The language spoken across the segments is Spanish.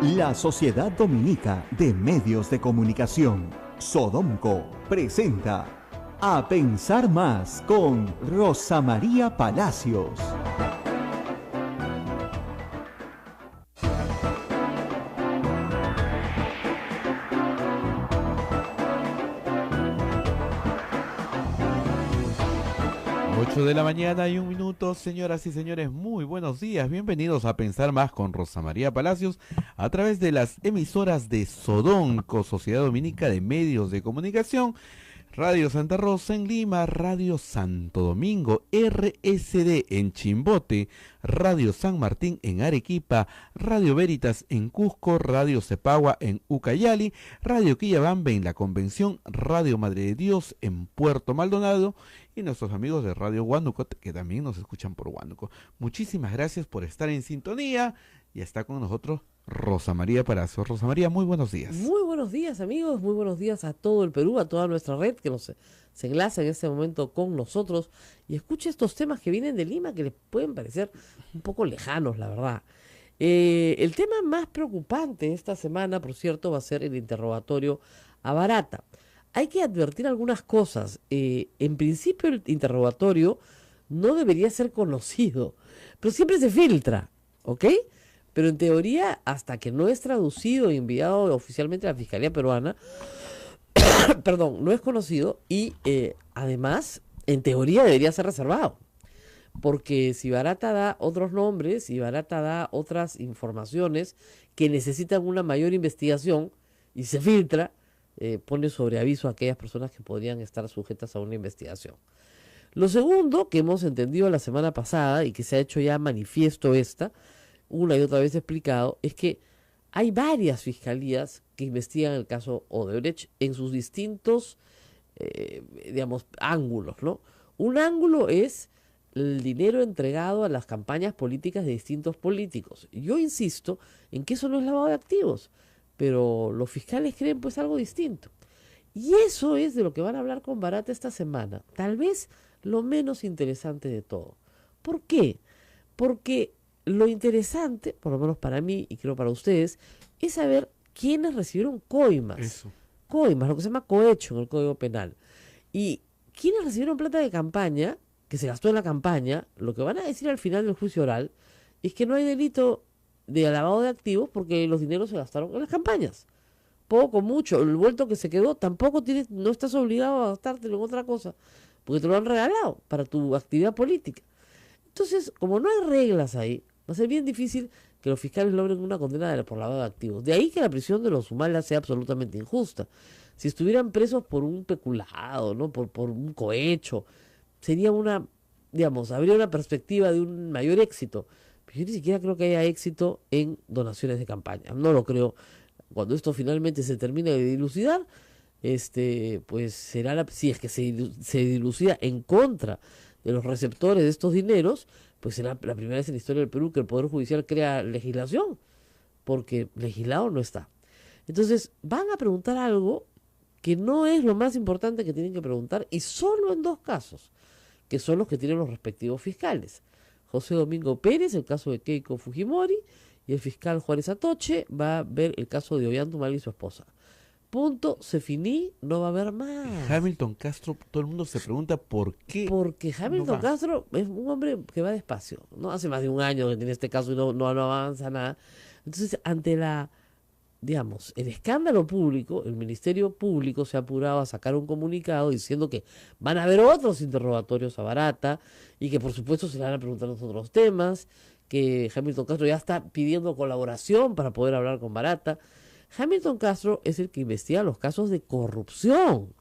La Sociedad Dominica de Medios de Comunicación, Sodomco, presenta A Pensar Más con Rosa María Palacios. De la mañana y 1 minuto, señoras y señores, muy buenos días, bienvenidos a Pensar Más con Rosa María Palacios a través de las emisoras de Sodonco, Sociedad Dominica de Medios de Comunicación, Radio Santa Rosa en Lima, Radio Santo Domingo, RSD en Chimbote, Radio San Martín en Arequipa, Radio Veritas en Cusco, Radio Cepagua en Ucayali, Radio Quillabamba en La Convención, Radio Madre de Dios en Puerto Maldonado y nuestros amigos de Radio Huánuco que también nos escuchan por Huánuco. Muchísimas gracias por estar en sintonía y está con nosotros Rosa María Palacios. Rosa María, muy buenos días. Muy buenos días, amigos, muy buenos días a todo el Perú, a toda nuestra red que se enlaza en este momento con nosotros y escuche estos temas que vienen de Lima que les pueden parecer un poco lejanos, la verdad. El tema más preocupante esta semana, por cierto, va a ser el interrogatorio a Barata. Hay que advertir algunas cosas. En principio el interrogatorio no debería ser conocido, pero siempre se filtra, ¿ok? Pero en teoría, hasta que no es traducido e enviado oficialmente a la Fiscalía Peruana, perdón, no es conocido y además, en teoría debería ser reservado. Porque si Barata da otros nombres, si Barata da otras informaciones que necesitan una mayor investigación y se filtra, pone sobre aviso a aquellas personas que podrían estar sujetas a una investigación. Lo segundo que hemos entendido la semana pasada y que se ha hecho ya manifiesto una y otra vez explicado, es que hay varias fiscalías que investigan el caso Odebrecht en sus distintos, ángulos, ¿no? Un ángulo es el dinero entregado a las campañas políticas de distintos políticos. Yo insisto en que eso no es lavado de activos, pero los fiscales creen pues algo distinto. Y eso es de lo que van a hablar con Barata esta semana. Tal vez lo menos interesante de todo. ¿Por qué? Porque lo interesante, por lo menos para mí y creo para ustedes, es saber quiénes recibieron coimas. Eso. Coimas, lo que se llama cohecho en el Código Penal. Y quiénes recibieron plata de campaña, que se gastó en la campaña, lo que van a decir al final del juicio oral es que no hay delito de lavado de activos porque los dineros se gastaron en las campañas. Poco, mucho, el vuelto que se quedó, tampoco no estás obligado a gastártelo en otra cosa, porque te lo han regalado para tu actividad política. Entonces, como no hay reglas ahí, va a ser bien difícil que los fiscales logren una condena por lavado de activos. De ahí que la prisión de los Humala sea absolutamente injusta. Si estuvieran presos por un peculado, ¿no? por un cohecho, sería habría una perspectiva de un mayor éxito. Pero yo ni siquiera creo que haya éxito en donaciones de campaña. No lo creo. Cuando esto finalmente se termine de dilucidar, pues será si es que se dilucida en contra de los receptores de estos dineros, pues será la primera vez en la historia del Perú que el Poder Judicial crea legislación, porque legislado no está. Entonces, van a preguntar algo que no es lo más importante que tienen que preguntar, y solo en dos casos, que son los que tienen los respectivos fiscales. José Domingo Pérez, el caso de Keiko Fujimori, y el fiscal Juárez Atoche va a ver el caso de Ollanta y su esposa. Punto, se finí, no va a haber más. Hamilton Castro, todo el mundo se pregunta por qué. Porque Hamilton no Castro es un hombre que va despacio, ¿no? Hace más de un año que tiene este caso y no avanza nada. Entonces, ante el escándalo público, el Ministerio Público se ha apurado a sacar un comunicado diciendo que van a haber otros interrogatorios a Barata y que por supuesto se le van a preguntar los otros temas, que Hamilton Castro ya está pidiendo colaboración para poder hablar con Barata. Hamilton Castro es el que investiga los casos de corrupción,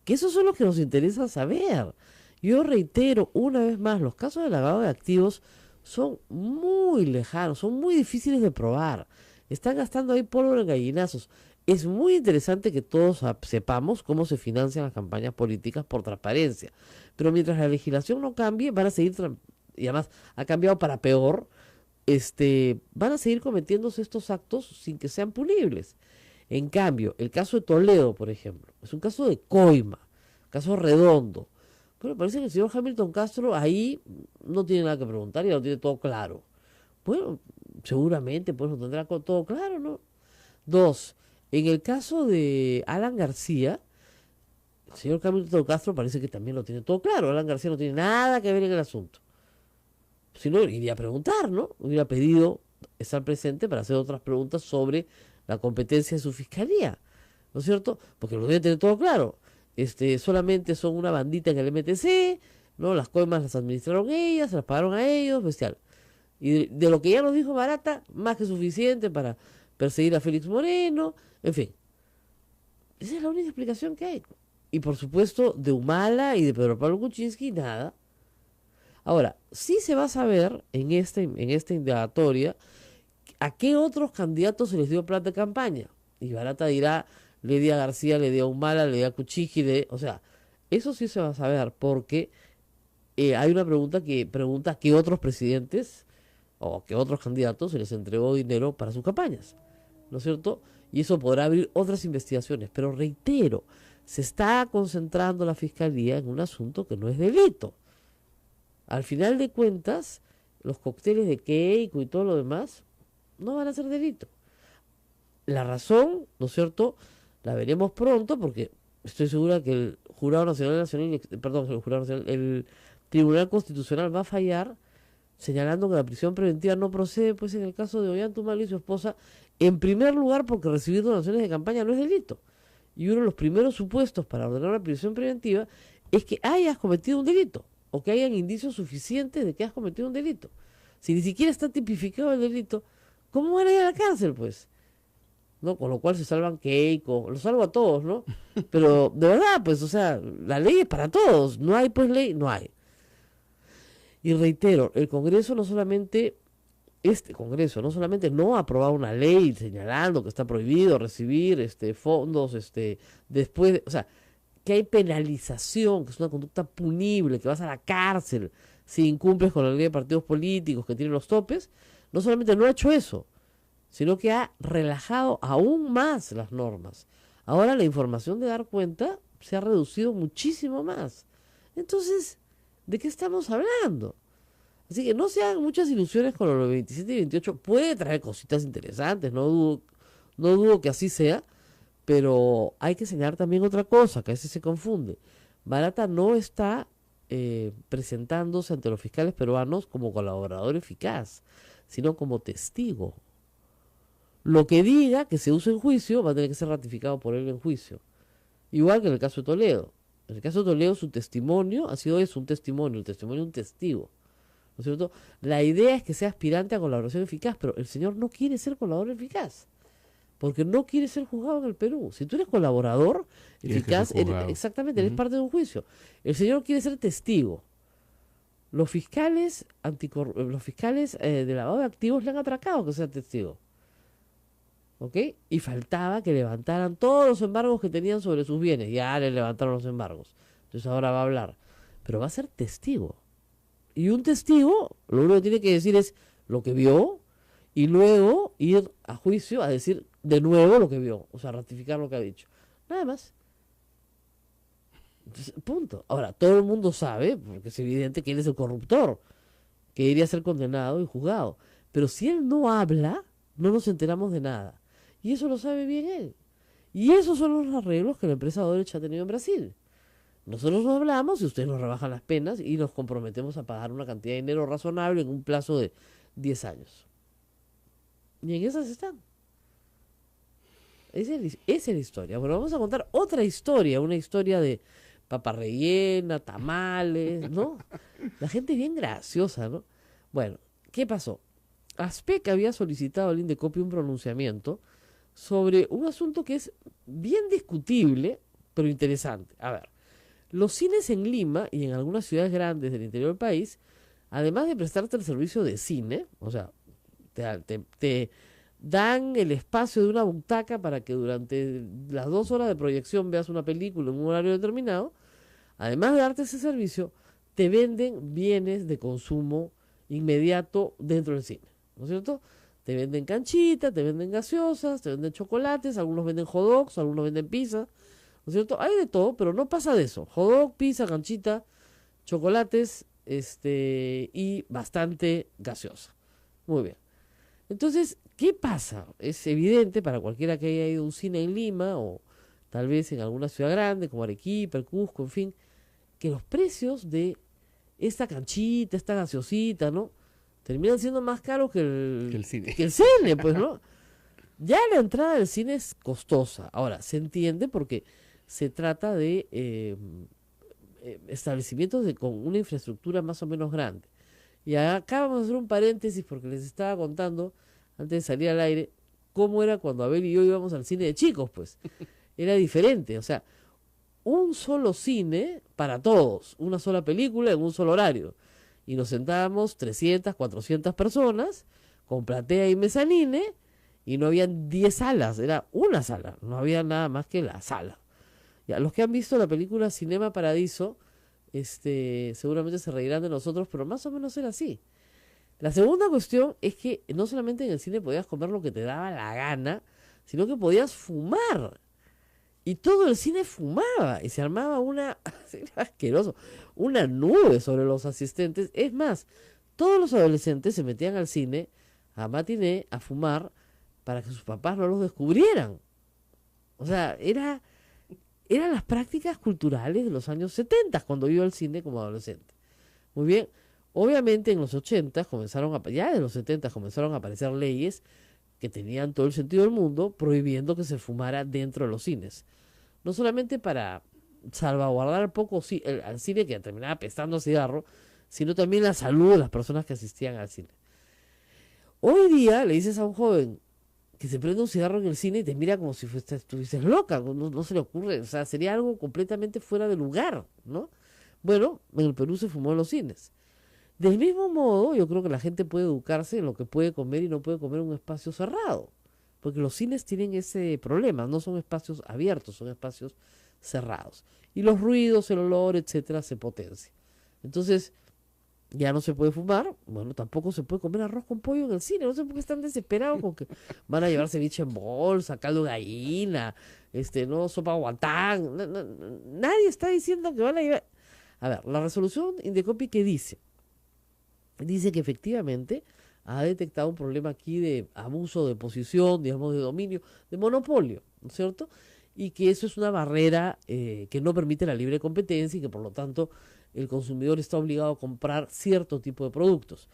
que esos son los que nos interesa saber. Yo reitero una vez más, los casos de lavado de activos son muy lejanos, son muy difíciles de probar. Están gastando ahí pólvora en gallinazos. Es muy interesante que todos sepamos cómo se financian las campañas políticas por transparencia. Pero mientras la legislación no cambie, van a seguir, y además ha cambiado para peor, van a seguir cometiéndose estos actos sin que sean punibles. En cambio, el caso de Toledo, por ejemplo, es un caso de coima, caso redondo. Bueno, parece que el señor Hamilton Castro ahí no tiene nada que preguntar y lo tiene todo claro. Bueno, seguramente pues no tendrá todo claro, ¿no? Dos, en el caso de Alan García, el señor Camilo Castro parece que también lo tiene todo claro. Alan García no tiene nada que ver en el asunto. Si no, iría a preguntar, ¿no? Hubiera pedido estar presente para hacer otras preguntas sobre la competencia de su fiscalía, ¿no es cierto? Porque lo debe tener todo claro. Solamente son una bandita en el MTC, ¿no? Las coimas las administraron ellas, se las pagaron a ellos, bestial. Y de lo que ya nos dijo Barata, más que suficiente para perseguir a Félix Moreno, en fin. Esa es la única explicación que hay. Y por supuesto, de Humala y de Pedro Pablo Kuczynski, nada. Ahora, sí se va a saber en esta indagatoria a qué otros candidatos se les dio plata de campaña. Y Barata dirá, le di a García, le di a Humala, le di a Kuczynski, o sea, eso sí se va a saber porque hay una pregunta que pregunta a qué otros presidentes o a qué otros candidatos se les entregó dinero para sus campañas, ¿no es cierto? Y eso podrá abrir otras investigaciones, pero reitero, se está concentrando la Fiscalía en un asunto que no es delito. Al final de cuentas, los cócteles de Keiko y todo lo demás no van a ser delito. La razón, ¿no es cierto?, la veremos pronto porque estoy segura que el el Tribunal Constitucional va a fallar señalando que la prisión preventiva no procede, pues en el caso de Ollanta Humala y su esposa, en primer lugar porque recibir donaciones de campaña no es delito. Y uno de los primeros supuestos para ordenar una prisión preventiva es que hayas cometido un delito o que hayan indicios suficientes de que has cometido un delito. Si ni siquiera está tipificado el delito, ¿cómo van a ir a la cárcel, pues? ¿No? Con lo cual se salvan Keiko, lo salvo a todos, ¿no? Pero de verdad, pues, o sea, la ley es para todos, no hay pues ley, no hay. Y reitero, el Congreso no solamente, este Congreso no solamente no ha aprobado una ley señalando que está prohibido recibir fondos, después, o sea, que hay penalización, que es una conducta punible, que vas a la cárcel si incumples con la ley de partidos políticos que tienen los topes, no solamente no ha hecho eso, sino que ha relajado aún más las normas. Ahora la información de dar cuenta se ha reducido muchísimo más. Entonces, ¿de qué estamos hablando? Así que no se hagan muchas ilusiones con los 27 y 28. Puede traer cositas interesantes, no dudo que así sea, pero hay que señalar también otra cosa, que a veces se confunde. Barata no está presentándose ante los fiscales peruanos como colaborador eficaz, sino como testigo. Lo que diga que se use en juicio va a tener que ser ratificado por él en juicio. Igual que en el caso de Toledo. En el caso de Toledo su testimonio ha sido eso, un testimonio, el testimonio de un testigo. ¿No es cierto? La idea es que sea aspirante a colaboración eficaz, pero el señor no quiere ser colaborador eficaz. Porque no quiere ser juzgado en el Perú. Si tú eres colaborador eficaz, exactamente, eres parte de un juicio. El señor quiere ser testigo. Los fiscales de lavado de activos le han atracado que sea testigo. ¿Ok? Y faltaba que levantaran todos los embargos que tenían sobre sus bienes. Ya le levantaron los embargos. Entonces ahora va a hablar. Pero va a ser testigo. Y un testigo, lo único que tiene que decir es lo que vio y luego ir a juicio a decir de nuevo lo que vio. O sea, ratificar lo que ha dicho. Nada más. Entonces, punto. Ahora, todo el mundo sabe, porque es evidente que él es el corruptor, que debería ser condenado y juzgado. Pero si él no habla, no nos enteramos de nada. Y eso lo sabe bien él. Y esos son los arreglos que la empresa Odebrecht ha tenido en Brasil. Nosotros nos hablamos y ustedes nos rebajan las penas y nos comprometemos a pagar una cantidad de dinero razonable en un plazo de 10 años. Y en esas están. Esa es la historia. Bueno, vamos a contar otra historia, una historia de papa rellena, tamales, ¿no? La gente es bien graciosa, ¿no? Bueno, ¿qué pasó? Aspec había solicitado al Indecopi un pronunciamiento sobre un asunto que es bien discutible, pero interesante. A ver, los cines en Lima y en algunas ciudades grandes del interior del país, además de prestarte el servicio de cine, o sea, te dan el espacio de una butaca para que durante las 2 horas de proyección veas una película en un horario determinado, además de darte ese servicio, te venden bienes de consumo inmediato dentro del cine, ¿no es cierto? Te venden canchitas, te venden gaseosas, te venden chocolates, algunos venden hot dogs, algunos venden pizza, ¿no es cierto? Hay de todo, pero no pasa de eso. Hot dog, pizza, canchita, chocolates, y bastante gaseosa. Muy bien. Entonces, ¿qué pasa? Es evidente para cualquiera que haya ido a un cine en Lima o tal vez en alguna ciudad grande como Arequipa, el Cusco, en fin, que los precios de esta canchita, esta gaseosita, ¿no? Terminan siendo más caros Que el cine. que el cine, pues, ¿no? Ya la entrada del cine es costosa. Ahora, se entiende porque se trata de establecimientos con una infraestructura más o menos grande. Y acá vamos a hacer un paréntesis porque les estaba contando, antes de salir al aire, cómo era cuando Abel y yo íbamos al cine de chicos, pues. Era diferente, o sea, un solo cine para todos, una sola película en un solo horario. Y nos sentábamos 300, 400 personas, con platea y mezanine, y no habían 10 salas, era una sala, no había nada más que la sala. Ya, los que han visto la película Cinema Paradiso, seguramente se reirán de nosotros, pero más o menos era así. La segunda cuestión es que no solamente en el cine podías comer lo que te daba la gana, sino que podías fumar. Y todo el cine fumaba y se armaba era asqueroso, una nube sobre los asistentes. Es más, todos los adolescentes se metían al cine, a matiné, a fumar, para que sus papás no los descubrieran. O sea, eran las prácticas culturales de los años 70 cuando iba al cine como adolescente. Muy bien, obviamente en los 80 ya de los 70 comenzaron a aparecer leyes que tenían todo el sentido del mundo prohibiendo que se fumara dentro de los cines. No solamente para salvaguardar poco al cine que terminaba apestando a cigarro, sino también la salud de las personas que asistían al cine. Hoy día le dices a un joven que se prende un cigarro en el cine y te mira como si estuvieses loca, no se le ocurre, o sea, sería algo completamente fuera de lugar, ¿no? Bueno, en el Perú se fumó en los cines. Del mismo modo, yo creo que la gente puede educarse en lo que puede comer y no puede comer en un espacio cerrado, porque los cines tienen ese problema, no son espacios abiertos, son espacios cerrados. Y los ruidos, el olor, etcétera, se potencian. Entonces, ya no se puede fumar, bueno, tampoco se puede comer arroz con pollo en el cine, no sé por qué están desesperados con que van a llevar ceviche en bolsa, caldo de gallina, no, sopa guantán, nadie está diciendo que van a llevar. A ver, la resolución Indecopi, ¿qué dice? Dice que efectivamente ha detectado un problema aquí de abuso de posición, digamos, de dominio, de monopolio, ¿no es cierto? Y que eso es una barrera que no permite la libre competencia y que por lo tanto el consumidor está obligado a comprar cierto tipo de productos.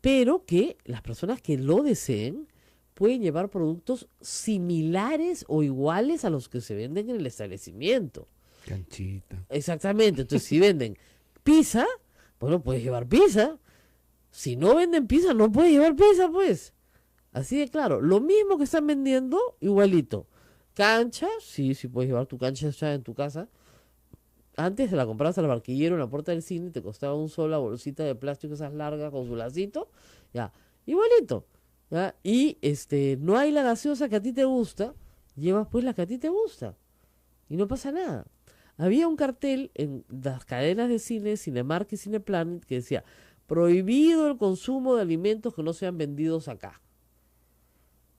Pero que las personas que lo deseen pueden llevar productos similares o iguales a los que se venden en el establecimiento. Canchita. Exactamente, entonces si venden pizza, bueno, puedes llevar pizza. Si no venden pizza, no puedes llevar pizza, pues. Así de claro. Lo mismo que están vendiendo, igualito. Cancha, sí puedes llevar tu cancha ya en tu casa. Antes te la comprabas al barquillero en la puerta del cine, te costaba un sol la bolsita de plástico esas largas con su lacito, ya, igualito. ¿Ya? Y no hay la gaseosa que a ti te gusta, llevas pues la que a ti te gusta. Y no pasa nada. Había un cartel en las cadenas de cine, Cinemark y Cineplanet, que decía: prohibido el consumo de alimentos que no sean vendidos acá.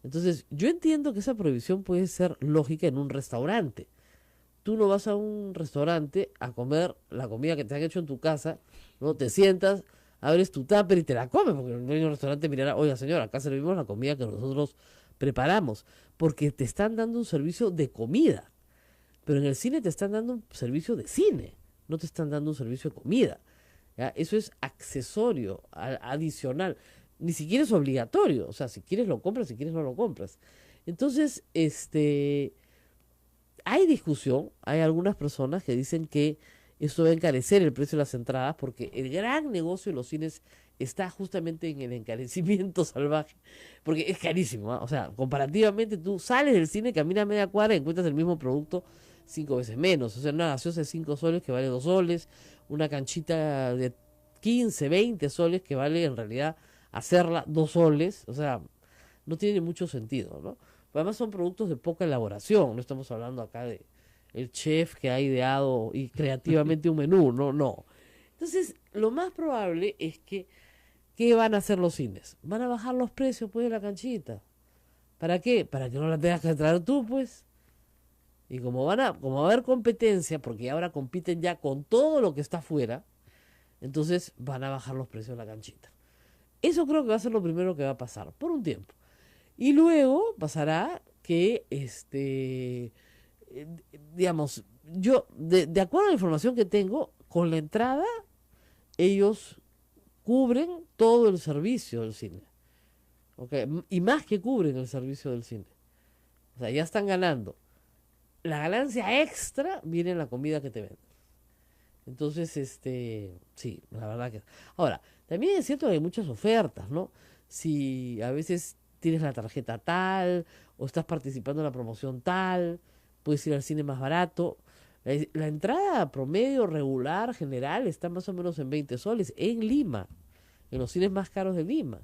Entonces, yo entiendo que esa prohibición puede ser lógica en un restaurante. Tú no vas a un restaurante a comer la comida que te han hecho en tu casa, ¿no? Te sientas, abres tu tupper y te la comes, porque el dueño del restaurante mirará: oiga señora, acá servimos la comida que nosotros preparamos, porque te están dando un servicio de comida. Pero en el cine te están dando un servicio de cine, no te están dando un servicio de comida. ¿Ya? Eso es accesorio, adicional. Ni siquiera es obligatorio. O sea, si quieres lo compras, si quieres no lo compras. Entonces, hay discusión. Hay algunas personas que dicen que esto va a encarecer el precio de las entradas porque el gran negocio de los cines está justamente en el encarecimiento salvaje. Porque es carísimo, ¿eh? O sea, comparativamente tú sales del cine, caminas media cuadra y encuentras el mismo producto 5 veces menos. O sea, una gaseosa de 5 soles que vale 2 soles, una canchita de 15, 20 soles que vale en realidad hacerla 2 soles. O sea, no tiene mucho sentido, ¿no? Pero además son productos de poca elaboración, no estamos hablando acá de el chef que ha ideado y creativamente un menú, no. Entonces, lo más probable es que, ¿qué van a hacer los cines? Van a bajar los precios, pues, de la canchita. ¿Para qué? Para que no la tengas que traer tú, pues. Y como va a haber competencia, porque ahora compiten ya con todo lo que está afuera, entonces van a bajar los precios de la canchita. Eso creo que va a ser lo primero que va a pasar, por un tiempo. Y luego pasará que, digamos, yo, de acuerdo a la información que tengo, con la entrada, ellos cubren todo el servicio del cine. ¿Ok? Y más que cubren el servicio del cine. O sea, ya están ganando. La ganancia extra viene en la comida que te venden. Entonces, sí, la verdad que... Ahora, también es cierto que hay muchas ofertas, ¿no? Si a veces tienes la tarjeta tal, o estás participando en la promoción tal, puedes ir al cine más barato. La entrada promedio regular general está más o menos en 20 soles en Lima, en los cines más caros de Lima,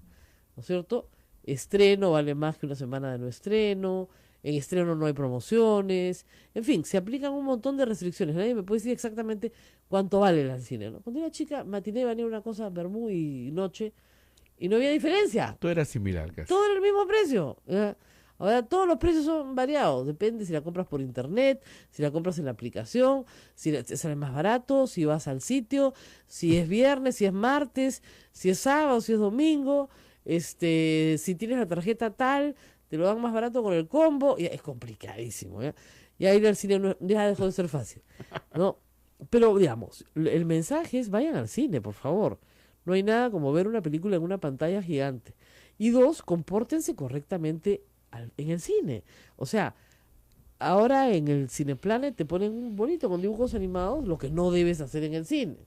¿no es cierto? Estreno vale más que una semana de no estreno, en estreno no hay promociones, en fin, se aplican un montón de restricciones. Nadie me puede decir exactamente cuánto vale el cine, ¿no? Cuando era chica, matiné venía una cosa, vermú y noche, y no había diferencia. Todo era similar casi. Todo era el mismo precio. Ahora todos los precios son variados. Depende si la compras por internet, si la compras en la aplicación, si te sale más barato, si vas al sitio, si es viernes, si es martes, si es sábado, si es domingo. Si tienes la tarjeta tal, te lo dan más barato con el combo. Y es complicadísimo. Ya ir al cine ya dejó de ser fácil, ¿no? Pero digamos, el mensaje es vayan al cine, por favor. No hay nada como ver una película en una pantalla gigante. Y dos, compórtense correctamente en el cine. O sea, ahora en el Cineplanet te ponen un bonito con dibujos animados, lo que no debes hacer en el cine.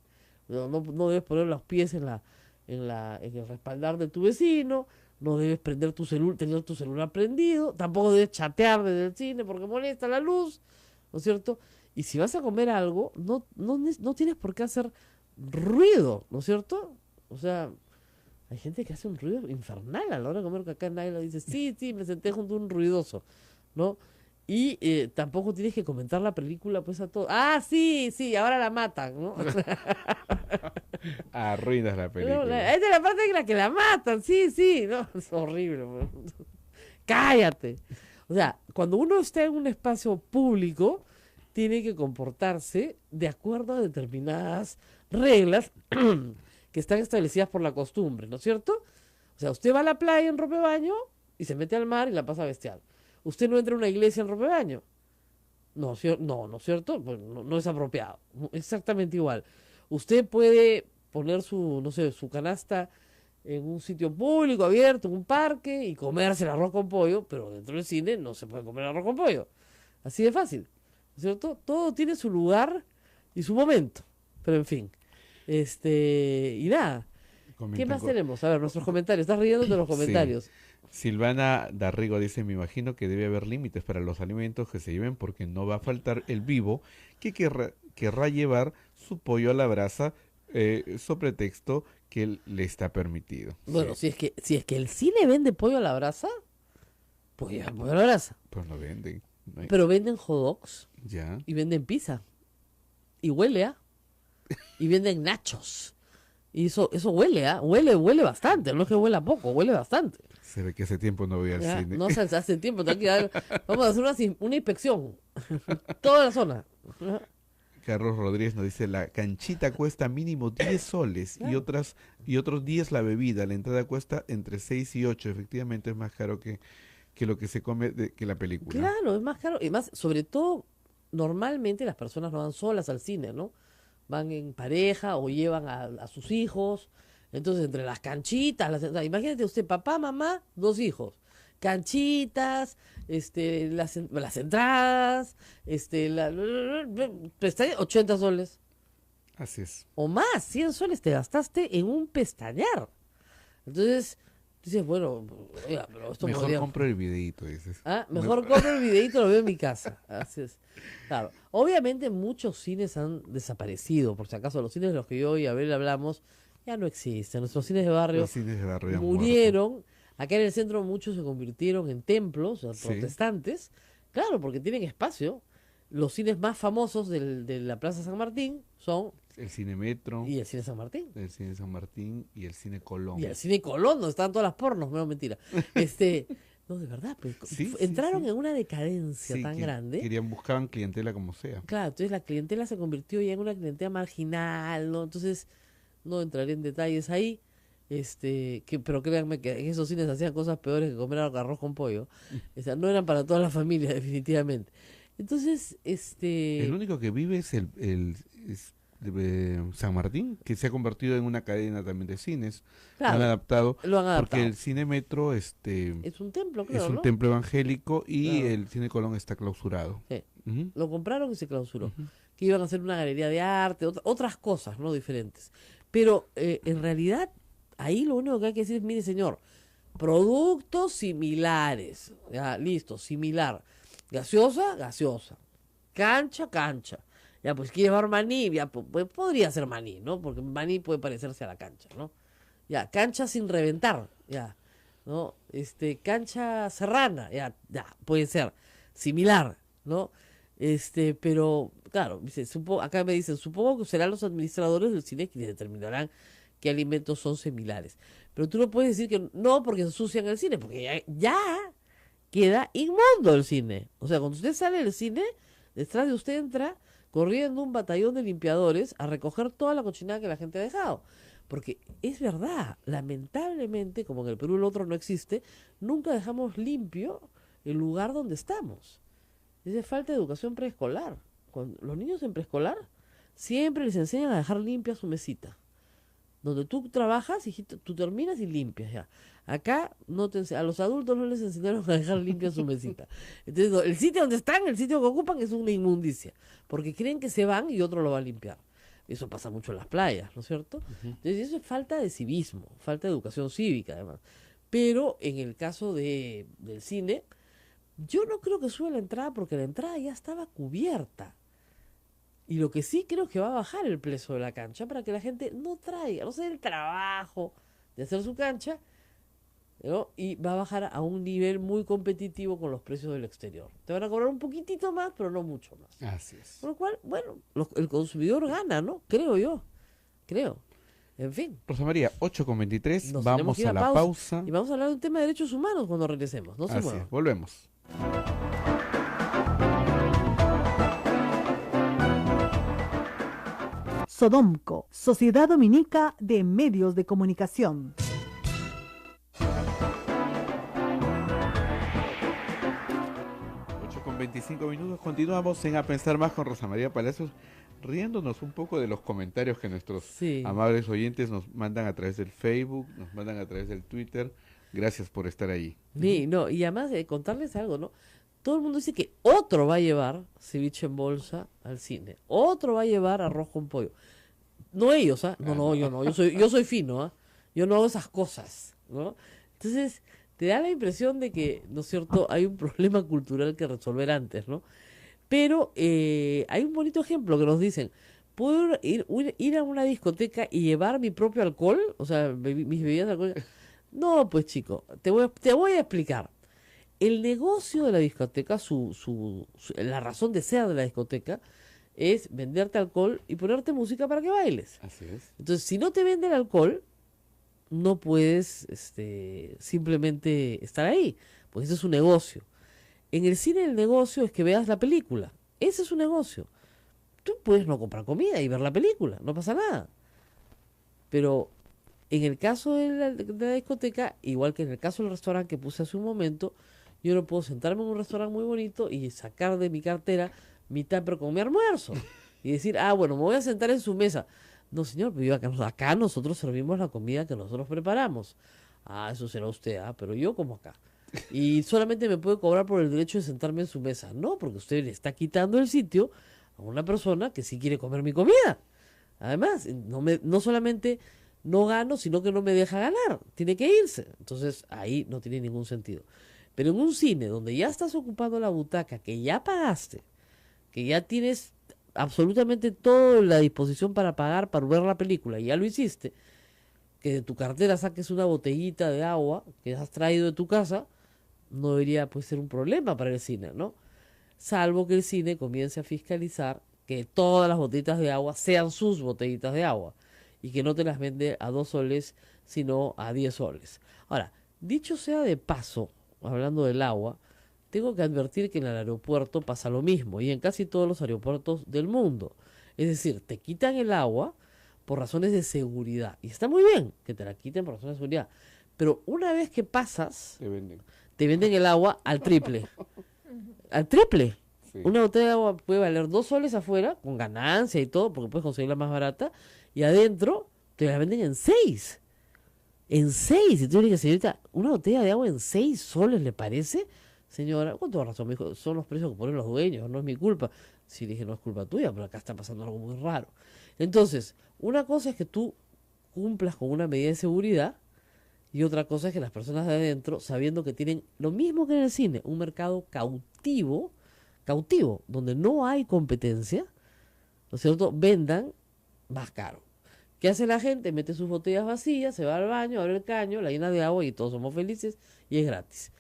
No debes poner los pies en el respaldar de tu vecino, no debes tener tu celular prendido, tampoco debes chatear desde el cine porque molesta la luz, ¿no es cierto? Y si vas a comer algo, no tienes por qué hacer ruido, ¿no es cierto? O sea, hay gente que hace un ruido infernal a la hora de comer, que acá nadie lo dice, sí, me senté junto a un ruidoso, ¿no? Y tampoco tienes que comentar la película pues a todo. Ah, sí, ahora la matan, ¿no? Arruinas la No, película. esta es la parte en la que la matan, sí, no, es horrible. Cállate. O sea, cuando uno está en un espacio público, tiene que comportarse de acuerdo a determinadas reglas que están establecidas por la costumbre, ¿no es cierto? O sea, usted va a la playa en ropa de baño y se mete al mar y la pasa bestial. Usted no entra a una iglesia en ropa de baño. ¿No es cierto? Pues no es apropiado. Exactamente igual. Usted puede poner su canasta en un sitio público, abierto, en un parque, y comerse el arroz con pollo, pero dentro del cine no se puede comer arroz con pollo. Así de fácil, ¿no es cierto? Todo tiene su lugar y su momento. Pero en fin, y nada. ¿Qué Comentan más tenemos? A ver, nuestros comentarios. Estás riendo de los comentarios. Silvana Darrigo dice, me imagino que debe haber límites para los alimentos que se lleven porque no va a faltar el vivo que querrá llevar su pollo a la brasa sobre pretexto que le está permitido. Bueno, Sí, si es que el cine vende pollo a la brasa, pues ya, pollo a la brasa. pues lo venden. Pero venden hot dogs Ya. y venden pizza. Y huele, y venden nachos. Y eso huele, huele bastante. No es que huela poco, huele bastante. Se ve que hace tiempo no voy al Ya, cine. no hace tiempo, vamos a hacer una inspección. Toda la zona. Carlos Rodríguez nos dice, la canchita cuesta mínimo 10 soles Claro. y otros 10 la bebida. La entrada cuesta entre 6 y 8. Efectivamente es más caro que lo que se come que la película. Claro, es más caro. Y más, sobre todo, normalmente las personas no van solas al cine, ¿no? Van en pareja o llevan a sus hijos. Entonces, entre las canchitas, o sea, imagínate usted, papá, mamá, dos hijos. Canchitas, las entradas, pestañas, 80 soles. Así es. O más, 100 soles te gastaste en un pestañar. Entonces, dices, bueno, oiga, pero esto Mejor podría... compro el videíto, dices. Mejor compro el videíto y lo veo en mi casa. Así es. Claro. Obviamente muchos cines han desaparecido. Por si acaso, los cines de los que yo y Abel hablamos ya no existen. Nuestros cines de barrio Los cines de barrio han murieron. Acá en el centro muchos se convirtieron en templos, Sí. protestantes. Claro, porque tienen espacio. Los cines más famosos de la Plaza San Martín son muerto. El cine Metro, y el cine San Martín. el cine San Martín y el cine Colón. Y el cine Colón, donde están todas las pornos, no, mentira. No, de verdad, pues, Sí, entraron sí. en una decadencia Sí, tan que grande. buscaban clientela como sea. Claro, entonces la clientela se convirtió ya en una clientela marginal, ¿no? Entonces, no entraré en detalles ahí. pero créanme que en esos cines hacían cosas peores que comer arroz con pollo. O sea, no eran para toda la familia, definitivamente. Entonces, El único que vive es San Martín, que se ha convertido en una cadena también de cines. Lo han claro, adaptado, lo han porque adaptado. el Cine Metro Es un templo, es creo, un ¿no? templo evangélico y Claro. el Cine Colón está clausurado. Sí. Ujú, Lo compraron y se clausuró. ujú. Que iban a hacer una galería de arte, otras cosas, ¿no? Diferentes. Pero en realidad, ahí lo único que hay que decir es, mire señor, productos similares. Ya, listo, similar. Gaseosa, gaseosa. Cancha, cancha. Ya, pues quiere llevar maní, ya, pues, podría ser maní, ¿no? Porque maní puede parecerse a la cancha, ¿no? Ya, cancha sin reventar, ya, ¿no? Cancha serrana, ya, ya, puede ser similar, ¿no? Pero, claro, dice, acá me dicen, supongo que serán los administradores del cine quienes determinarán qué alimentos son similares. Pero tú no puedes decir que no porque ensucian el cine, porque ya queda inmundo el cine. O sea, cuando usted sale del cine, detrás de usted entra corriendo un batallón de limpiadores a recoger toda la cochinada que la gente ha dejado. Porque es verdad, lamentablemente, como en el Perú el otro no existe, nunca dejamos limpio el lugar donde estamos. Es falta de educación preescolar. Cuando los niños en preescolar siempre les enseñan a dejar limpia su mesita. Donde tú trabajas, hijito, tú terminas y limpias ya. Acá a los adultos no les enseñaron a dejar limpia su mesita. Entonces, el sitio donde están, el sitio que ocupan es una inmundicia. Porque creen que se van y otro lo va a limpiar. Eso pasa mucho en las playas, ¿no es cierto? Entonces, eso es falta de civismo, falta de educación cívica, además. Pero en el caso del cine, yo no creo que sube la entrada porque la entrada ya estaba cubierta. Y lo que sí creo es que va a bajar el precio de la cancha para que la gente no traiga, no sé, el trabajo de hacer su cancha, ¿no? Y va a bajar a un nivel muy competitivo con los precios del exterior. Te van a cobrar un poquitito más, pero no mucho más. Así es. Por lo cual, bueno, el consumidor gana, ¿no? Creo yo, creo. En fin, Rosa María, 8:23, nos tenemos vamos que ir a la pausa. y vamos a hablar de un tema de derechos humanos cuando regresemos. No se Así muevan. es, volvemos. Sodomco, Sociedad Dominica de Medios de Comunicación. 8:25, continuamos en A Pensar Más con Rosa María Palacios, riéndonos un poco de los comentarios que nuestros Sí. amables oyentes nos mandan a través del Facebook, nos mandan a través del Twitter. Gracias por estar ahí. Sí, no, y además contarles algo, ¿no? Todo el mundo dice que otro va a llevar ceviche en bolsa al cine, otro va a llevar arroz con pollo. No ellos, ¿ah? No, yo no, yo soy fino, ¿ah? Yo no hago esas cosas, ¿no? Entonces, te da la impresión de que, ¿no es cierto?, hay un problema cultural que resolver antes, ¿no? Pero hay un bonito ejemplo que nos dicen, ¿puedo ir a una discoteca y llevar mi propio alcohol? O sea, mis bebidas alcohólicas. No, pues chico, te voy a explicar. El negocio de la discoteca, la razón de ser de la discoteca, es venderte alcohol y ponerte música para que bailes. Así es. Entonces, si no te vende el alcohol, no puedes simplemente estar ahí, porque ese es un negocio. En el cine el negocio es que veas la película. Ese es un negocio. Tú puedes no comprar comida y ver la película, no pasa nada. Pero en el caso de la discoteca, igual que en el caso del restaurante que puse hace un momento, yo no puedo sentarme en un restaurante muy bonito y sacar de mi cartera mi tupper con mi almuerzo. Y decir, bueno, me voy a sentar en su mesa. No, señor, pero acá nosotros servimos la comida que nosotros preparamos. Eso será usted, pero yo como acá. Y solamente me puede cobrar por el derecho de sentarme en su mesa. No, porque usted le está quitando el sitio a una persona que sí quiere comer mi comida. Además, no solamente no gano, sino que no me deja ganar. Tiene que irse. Entonces, ahí no tiene ningún sentido. Pero en un cine donde ya estás ocupando la butaca, que ya pagaste, que ya tienes absolutamente toda la disposición para pagar, para ver la película, y ya lo hiciste, que de tu cartera saques una botellita de agua que has traído de tu casa, no debería pues ser un problema para el cine, ¿no? Salvo que el cine comience a fiscalizar que todas las botellitas de agua sean sus botellitas de agua y que no te las vende a 2 soles, sino a 10 soles. Ahora, dicho sea de paso, hablando del agua, tengo que advertir que en el aeropuerto pasa lo mismo y en casi todos los aeropuertos del mundo. Es decir, te quitan el agua por razones de seguridad. Y está muy bien que te la quiten por razones de seguridad. Pero una vez que pasas, te venden el agua al triple. Al triple. Sí. Una botella de agua puede valer 2 soles afuera, con ganancia y todo, porque puedes conseguirla más barata. Y adentro te la venden en 6. En 6. Y tú le dices, señorita, ¿una botella de agua en 6 soles le parece? Señora, con toda razón, me dijo, son los precios que ponen los dueños, no es mi culpa. Sí, dije, no es culpa tuya, pero acá está pasando algo muy raro. Entonces, una cosa es que tú cumplas con una medida de seguridad y otra cosa es que las personas de adentro, sabiendo que tienen lo mismo que en el cine, un mercado cautivo, donde no hay competencia, ¿no es cierto?, vendan más caro. ¿Qué hace la gente? Mete sus botellas vacías, se va al baño, abre el caño, la llena de agua y todos somos felices y es gratis.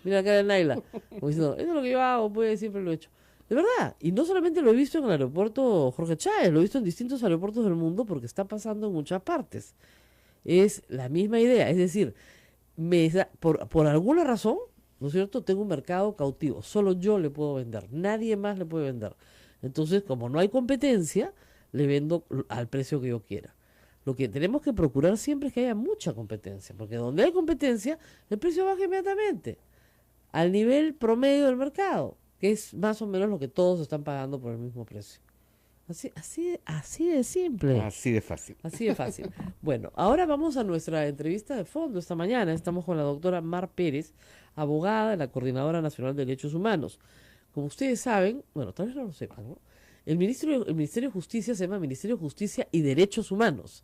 Mira acá de Naila, como diciendo, eso es lo que yo hago, pues siempre lo he hecho. De verdad, y no solamente lo he visto en el aeropuerto Jorge Chávez, lo he visto en distintos aeropuertos del mundo porque está pasando en muchas partes. Es la misma idea, es decir, por alguna razón, ¿no es cierto?, tengo un mercado cautivo, solo yo le puedo vender, nadie más le puede vender. Entonces, como no hay competencia, le vendo al precio que yo quiera. Lo que tenemos que procurar siempre es que haya mucha competencia, porque donde hay competencia, el precio baja inmediatamente, al nivel promedio del mercado, que es más o menos lo que todos están pagando por el mismo precio. Así de simple. Así de fácil. Así de fácil. Bueno, ahora vamos a nuestra entrevista de fondo esta mañana. Estamos con la doctora Mar Pérez, abogada de la Coordinadora Nacional de Derechos Humanos. Como ustedes saben, bueno, tal vez no lo sepan, ¿no? El Ministerio de Justicia se llama Ministerio de Justicia y Derechos Humanos.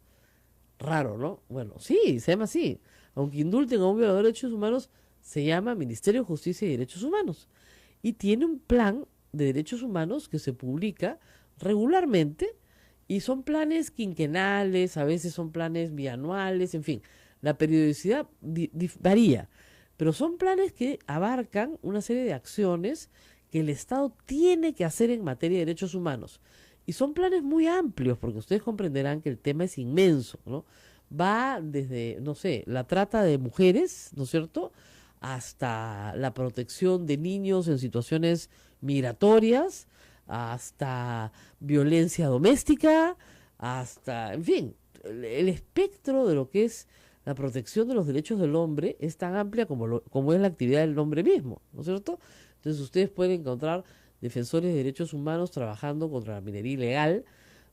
Raro, ¿no? Bueno, sí, se llama así. Aunque indulten a un violador de derechos humanos, se llama Ministerio de Justicia y Derechos Humanos. Y tiene un plan de derechos humanos que se publica regularmente y son planes quinquenales, a veces son planes bianuales, en fin, la periodicidad varía, pero son planes que abarcan una serie de acciones que el Estado tiene que hacer en materia de derechos humanos. Y son planes muy amplios, porque ustedes comprenderán que el tema es inmenso, ¿no? Va desde, no sé, la trata de mujeres, ¿no es cierto?, hasta la protección de niños en situaciones migratorias, hasta violencia doméstica, hasta, en fin, el espectro de lo que es la protección de los derechos del hombre es tan amplia como es la actividad del hombre mismo, ¿no es cierto? Entonces ustedes pueden encontrar defensores de derechos humanos trabajando contra la minería ilegal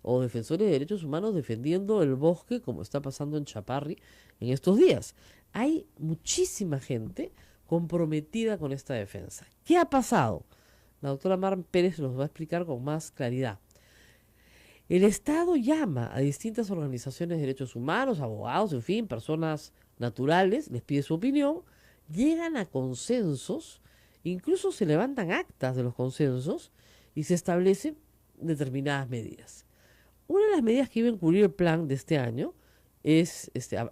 o defensores de derechos humanos defendiendo el bosque, como está pasando en Chaparri en estos días. Hay muchísima gente comprometida con esta defensa. ¿Qué ha pasado? La doctora Mar Pérez nos va a explicar con más claridad. El Estado llama a distintas organizaciones de derechos humanos, abogados, en fin, personas naturales, les pide su opinión, llegan a consensos, incluso se levantan actas de los consensos y se establecen determinadas medidas. Una de las medidas que iba a incluir el plan de este año,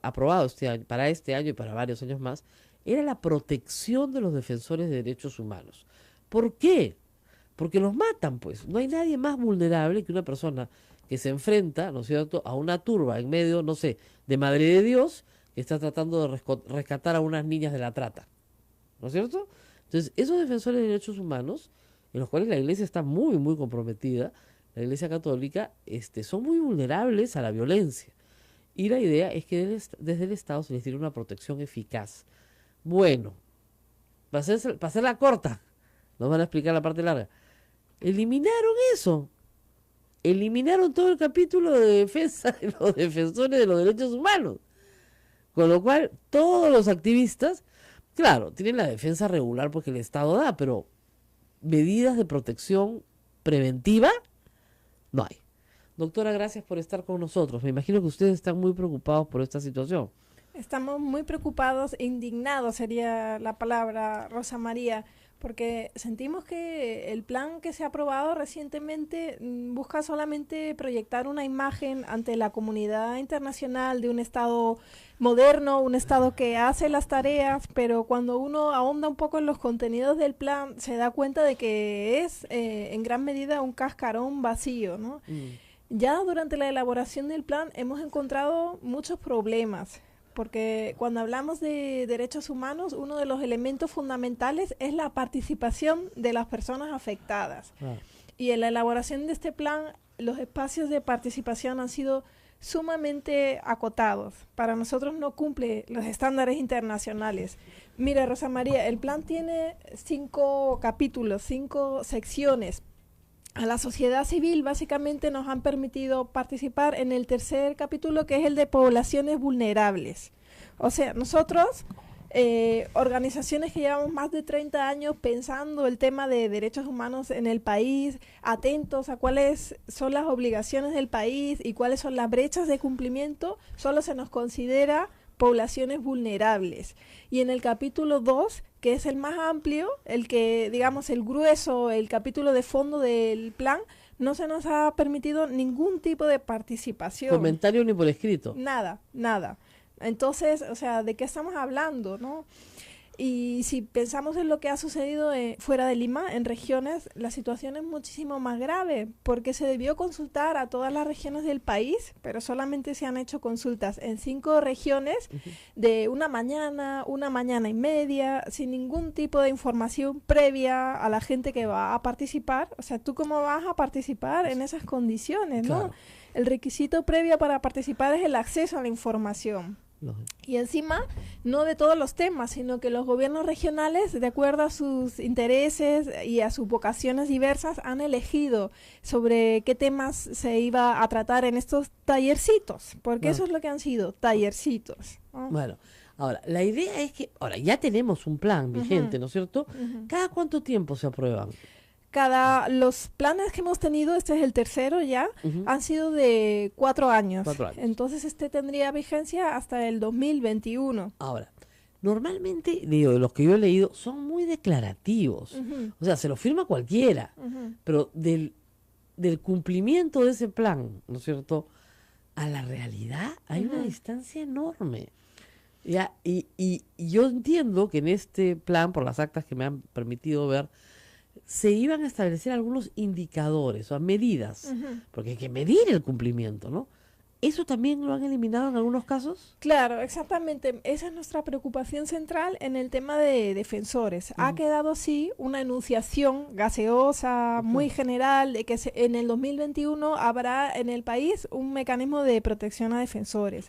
aprobado este año, para este año y para varios años más, era la protección de los defensores de derechos humanos. ¿Por qué? Porque los matan, pues. No hay nadie más vulnerable que una persona que se enfrenta, ¿no es cierto?, a una turba en medio, no sé, de Madre de Dios, que está tratando de rescatar a unas niñas de la trata. ¿No es cierto? Entonces, esos defensores de derechos humanos, en los cuales la Iglesia está muy, muy comprometida, la Iglesia Católica, son muy vulnerables a la violencia. Y la idea es que desde el Estado se les diera una protección eficaz. Bueno, para hacerla corta, nos van a explicar la parte larga. Eliminaron eso. Eliminaron todo el capítulo de defensa de los defensores de los derechos humanos. Con lo cual, todos los activistas, claro, tienen la defensa regular porque el Estado da, pero medidas de protección preventiva no hay. Doctora, gracias por estar con nosotros. Me imagino que ustedes están muy preocupados por esta situación. Estamos muy preocupados e indignados, sería la palabra, Rosa María, porque sentimos que el plan que se ha aprobado recientemente busca solamente proyectar una imagen ante la comunidad internacional de un Estado moderno, un Estado que hace las tareas, pero cuando uno ahonda un poco en los contenidos del plan, se da cuenta de que es en gran medida un cascarón vacío, ¿no? Ya durante la elaboración del plan hemos encontrado muchos problemas, porque cuando hablamos de derechos humanos, uno de los elementos fundamentales es la participación de las personas afectadas. Y en la elaboración de este plan, los espacios de participación han sido sumamente acotados. Para nosotros no cumple los estándares internacionales. Mira, Rosa María, el plan tiene 5 capítulos, 5 secciones. A la sociedad civil básicamente nos han permitido participar en el tercer capítulo, que es el de poblaciones vulnerables. O sea, nosotros, organizaciones que llevamos más de 30 años pensando el tema de derechos humanos en el país, atentos a cuáles son las obligaciones del país y cuáles son las brechas de cumplimiento, solo se nos considera poblaciones vulnerables. Y en el capítulo 2, que es el más amplio, el que, digamos, el grueso, el capítulo de fondo del plan, no se nos ha permitido ningún tipo de participación. Comentario ni por escrito. Nada, nada. Entonces, o sea, ¿de qué estamos hablando, no? Y si pensamos en lo que ha sucedido fuera de Lima, en regiones, la situación es muchísimo más grave, porque se debió consultar a todas las regiones del país, pero solamente se han hecho consultas en 5 regiones de una mañana y media, sin ningún tipo de información previa a la gente que va a participar. O sea, ¿tú cómo vas a participar en esas condiciones, no? Claro. El requisito previo para participar es el acceso a la información. Y encima, no de todos los temas, sino que los gobiernos regionales, de acuerdo a sus intereses y a sus vocaciones diversas, han elegido sobre qué temas se iba a tratar en estos tallercitos, porque eso es lo que han sido, tallercitos, ¿no? Bueno, ahora, la idea es que, ahora ya tenemos un plan vigente, ¿no es cierto? ¿Cada cuánto tiempo se aprueban? Los planes que hemos tenido, este es el tercero ya, han sido de 4 años. 4 años. Entonces este tendría vigencia hasta el 2021. Ahora, normalmente, digo, de los que yo he leído, son muy declarativos. O sea, se lo firma cualquiera, pero del cumplimiento de ese plan, ¿no es cierto?, a la realidad hay una distancia enorme. ¿Ya? Y yo entiendo que en este plan, por las actas que me han permitido ver, se iban a establecer algunos indicadores, o sea, medidas, porque hay que medir el cumplimiento, ¿no? ¿Eso también lo han eliminado en algunos casos? Claro, exactamente. Esa es nuestra preocupación central en el tema de defensores. Ha quedado así una enunciación gaseosa, muy general, de que en el 2021 habrá en el país un mecanismo de protección a defensores.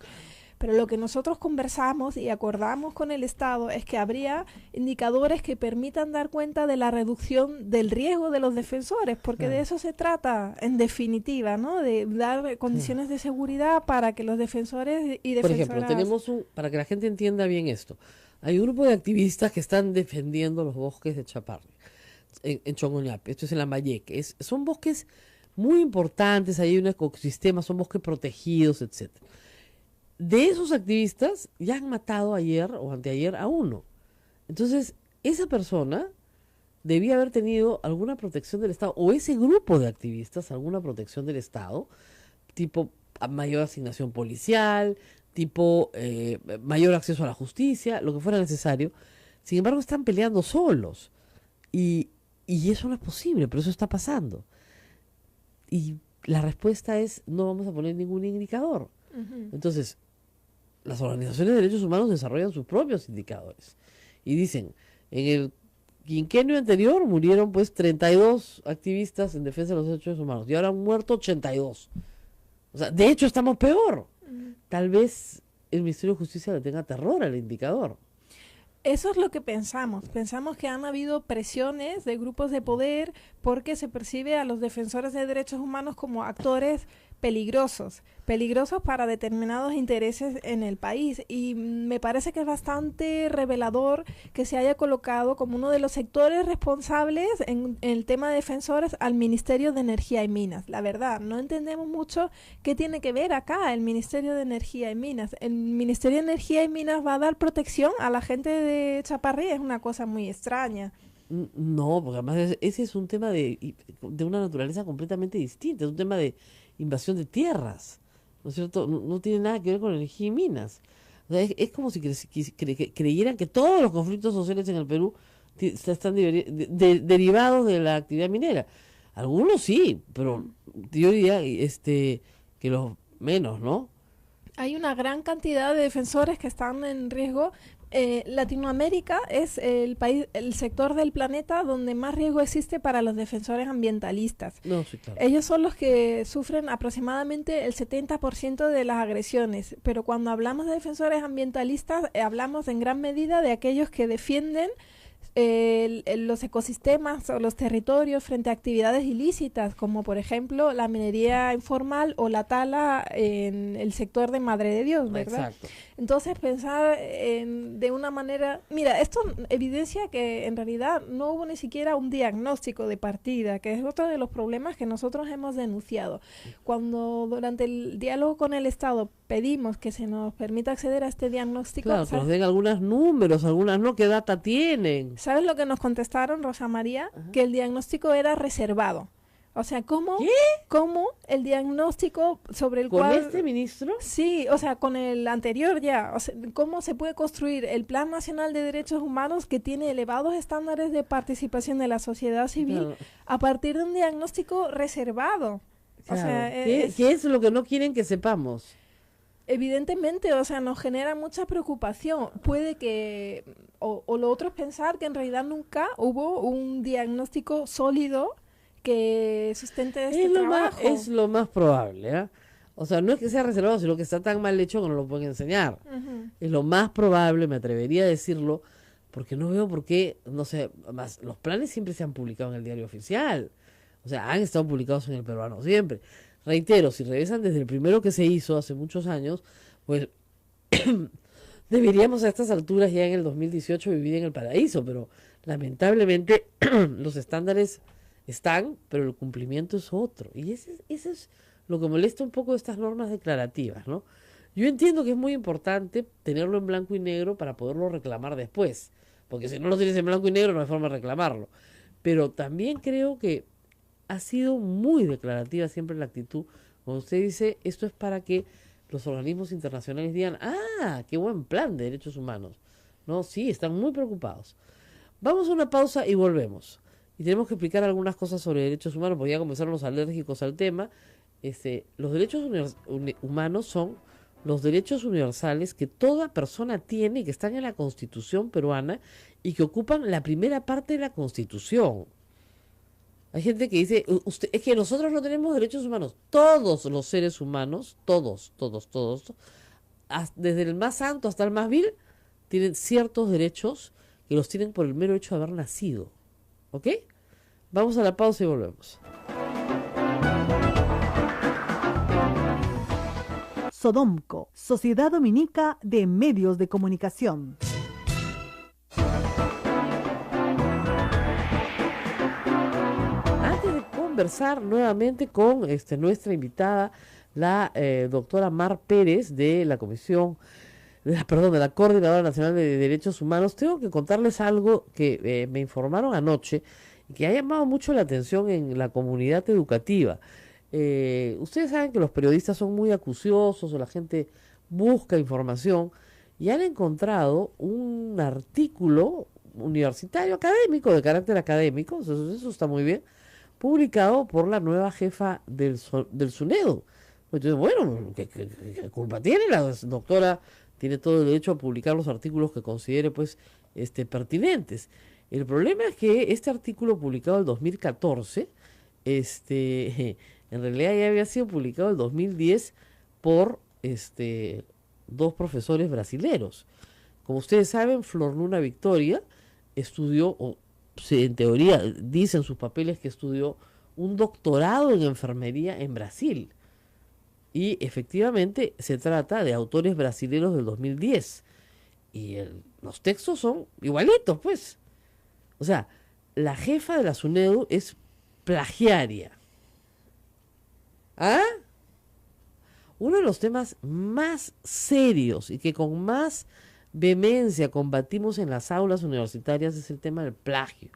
Pero lo que nosotros conversamos y acordamos con el Estado es que habría indicadores que permitan dar cuenta de la reducción del riesgo de los defensores, porque de eso se trata, en definitiva, ¿no? De dar condiciones de seguridad para que los defensores y defensoras... Por ejemplo, tenemos para que la gente entienda bien esto, hay un grupo de activistas que están defendiendo los bosques de Chaparri, en Chongoñape, esto es en Lambayeque. Son bosques muy importantes, hay un ecosistema, son bosques protegidos, etcétera. De esos activistas ya han matado ayer o anteayer a uno. Entonces, esa persona debía haber tenido alguna protección del Estado, o ese grupo de activistas, alguna protección del Estado, tipo mayor asignación policial, tipo mayor acceso a la justicia, lo que fuera necesario. Sin embargo, están peleando solos. Y eso no es posible, pero eso está pasando. Y la respuesta es, no vamos a poner ningún indicador. Entonces, las organizaciones de derechos humanos desarrollan sus propios indicadores y dicen, en el quinquenio anterior murieron pues 32 activistas en defensa de los derechos humanos y ahora han muerto 82. O sea, de hecho estamos peor. Tal vez el Ministerio de Justicia le tenga terror al indicador. Eso es lo que pensamos. Pensamos que han habido presiones de grupos de poder porque se percibe a los defensores de derechos humanos como actores peligrosos para determinados intereses en el país, y me parece que es bastante revelador que se haya colocado como uno de los sectores responsables en el tema de defensores al Ministerio de Energía y Minas. La verdad, no entendemos mucho qué tiene que ver acá el Ministerio de Energía y Minas. El Ministerio de Energía y Minas va a dar protección a la gente de Chaparrí, es una cosa muy extraña. No, porque además ese es un tema de una naturaleza completamente distinta, es un tema de invasión de tierras, ¿no es cierto? No tiene nada que ver con energía y minas. O sea, es como si creyeran que todos los conflictos sociales en el Perú están derivados de la actividad minera. Algunos sí, pero yo diría que los menos, ¿no? Hay una gran cantidad de defensores que están en riesgo Latinoamérica es el país, el sector del planeta donde más riesgo existe para los defensores ambientalistas. No, sí, claro. Ellos son los que sufren aproximadamente el 70% de las agresiones, pero cuando hablamos de defensores ambientalistas, hablamos en gran medida de aquellos que defienden los ecosistemas o los territorios frente a actividades ilícitas, como por ejemplo la minería informal o la tala en el sector de Madre de Dios, ¿verdad? Exacto. Entonces pensar de una manera... Mira, esto evidencia que en realidad no hubo ni siquiera un diagnóstico de partida, que es otro de los problemas que nosotros hemos denunciado. Cuando durante el diálogo con el Estado pedimos que se nos permita acceder a este diagnóstico... Claro, que nos den algunos números, algunas no, ¿qué data tienen? ¿Sabes lo que nos contestaron, Rosa María? Ajá. Que el diagnóstico era reservado. O sea, ¿cómo el diagnóstico sobre el ¿Con cual... este ministro? Sí, o sea, con el anterior ya. O sea, ¿cómo se puede construir el Plan Nacional de Derechos Humanos que tiene elevados estándares de participación de la sociedad civil Claro. a partir de un diagnóstico reservado? Claro. O sea, ¿Qué es lo que no quieren que sepamos? evidentemente, o sea, nos genera mucha preocupación. Puede que, o lo otro es pensar que en realidad nunca hubo un diagnóstico sólido que sustente este trabajo. Es lo más probable, ¿ah? O sea, no es que sea reservado, sino que está tan mal hecho que no lo pueden enseñar. Ujú. Es lo más probable, me atrevería a decirlo, porque no veo por qué, no sé, más los planes siempre se han publicado en el diario oficial. O sea, han estado publicados en el peruano siempre. Reitero, si regresan desde el primero que se hizo hace muchos años, pues deberíamos a estas alturas ya en el 2018 vivir en el paraíso, pero lamentablemente los estándares están, pero el cumplimiento es otro. Y ese es lo que molesta un poco de estas normas declarativas, ¿no? Yo entiendo que es muy importante tenerlo en blanco y negro para poderlo reclamar después, porque si no lo tienes en blanco y negro no hay forma de reclamarlo. Pero también creo que ha sido muy declarativa siempre la actitud. Cuando usted dice, esto es para que los organismos internacionales digan, ah, qué buen plan de derechos humanos. No, sí, están muy preocupados. Vamos a una pausa y volvemos. Y tenemos que explicar algunas cosas sobre derechos humanos, porque ya comenzaron los alérgicos al tema. Los derechos humanos son los derechos universales que toda persona tiene y que están en la Constitución peruana y que ocupan la primera parte de la Constitución. Hay gente que dice, es que nosotros no tenemos derechos humanos. Todos los seres humanos, todos, desde el más santo hasta el más vil, tienen ciertos derechos que los tienen por el mero hecho de haber nacido. ¿Ok? Vamos a la pausa y volvemos. Sodomco, Sociedad Dominica de Medios de Comunicación. Antes de conversar nuevamente con nuestra invitada, la doctora Mar Pérez de la Comisión, de la Coordinadora Nacional de Derechos Humanos, tengo que contarles algo que me informaron anoche y que ha llamado mucho la atención en la comunidad educativa. Ustedes saben que los periodistas son muy acuciosos o la gente busca información y han encontrado un artículo universitario académico, de carácter académico, eso está muy bien, publicado por la nueva jefa del SUNEDU. Entonces, bueno, ¿qué culpa tiene? La doctora tiene todo el derecho a publicar los artículos que considere pues pertinentes. El problema es que este artículo publicado en el 2014, en realidad ya había sido publicado en el 2010 por dos profesores brasileros. Como ustedes saben, Flor Luna Victoria estudió, en teoría dicen sus papeles que estudió un doctorado en enfermería en Brasil. Y efectivamente se trata de autores brasileños del 2010. Y los textos son igualitos, pues. O sea, la jefa de la SUNEDU es plagiaria. ¿Ah? Uno de los temas más serios y que con más vehemencia combatimos en las aulas universitarias es el tema del plagio.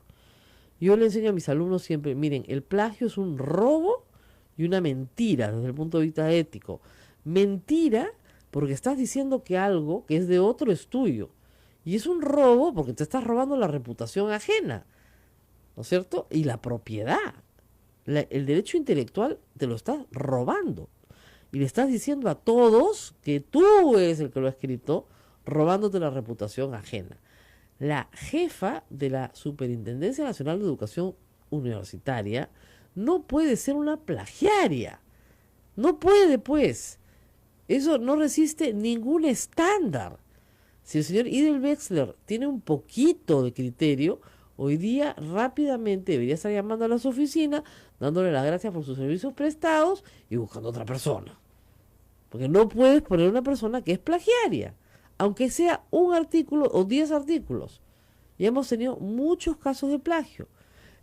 Yo le enseño a mis alumnos siempre, miren, el plagio es un robo y una mentira desde el punto de vista ético. Mentira porque estás diciendo que algo que es de otro es tuyo. Y es un robo porque te estás robando la reputación ajena, ¿no es cierto? Y la propiedad. El derecho intelectual te lo estás robando. Y le estás diciendo a todos que tú eres el que lo ha escrito robándote la reputación ajena. La jefa de la Superintendencia Nacional de Educación Universitaria no puede ser una plagiaria. No puede, pues. Eso no resiste ningún estándar. Si el señor Idel Wexler tiene un poquito de criterio, hoy día rápidamente debería estar llamando a las oficinas, dándole las gracias por sus servicios prestados y buscando otra persona. Porque no puedes poner una persona que es plagiaria, aunque sea un artículo o 10 artículos. Ya hemos tenido muchos casos de plagio.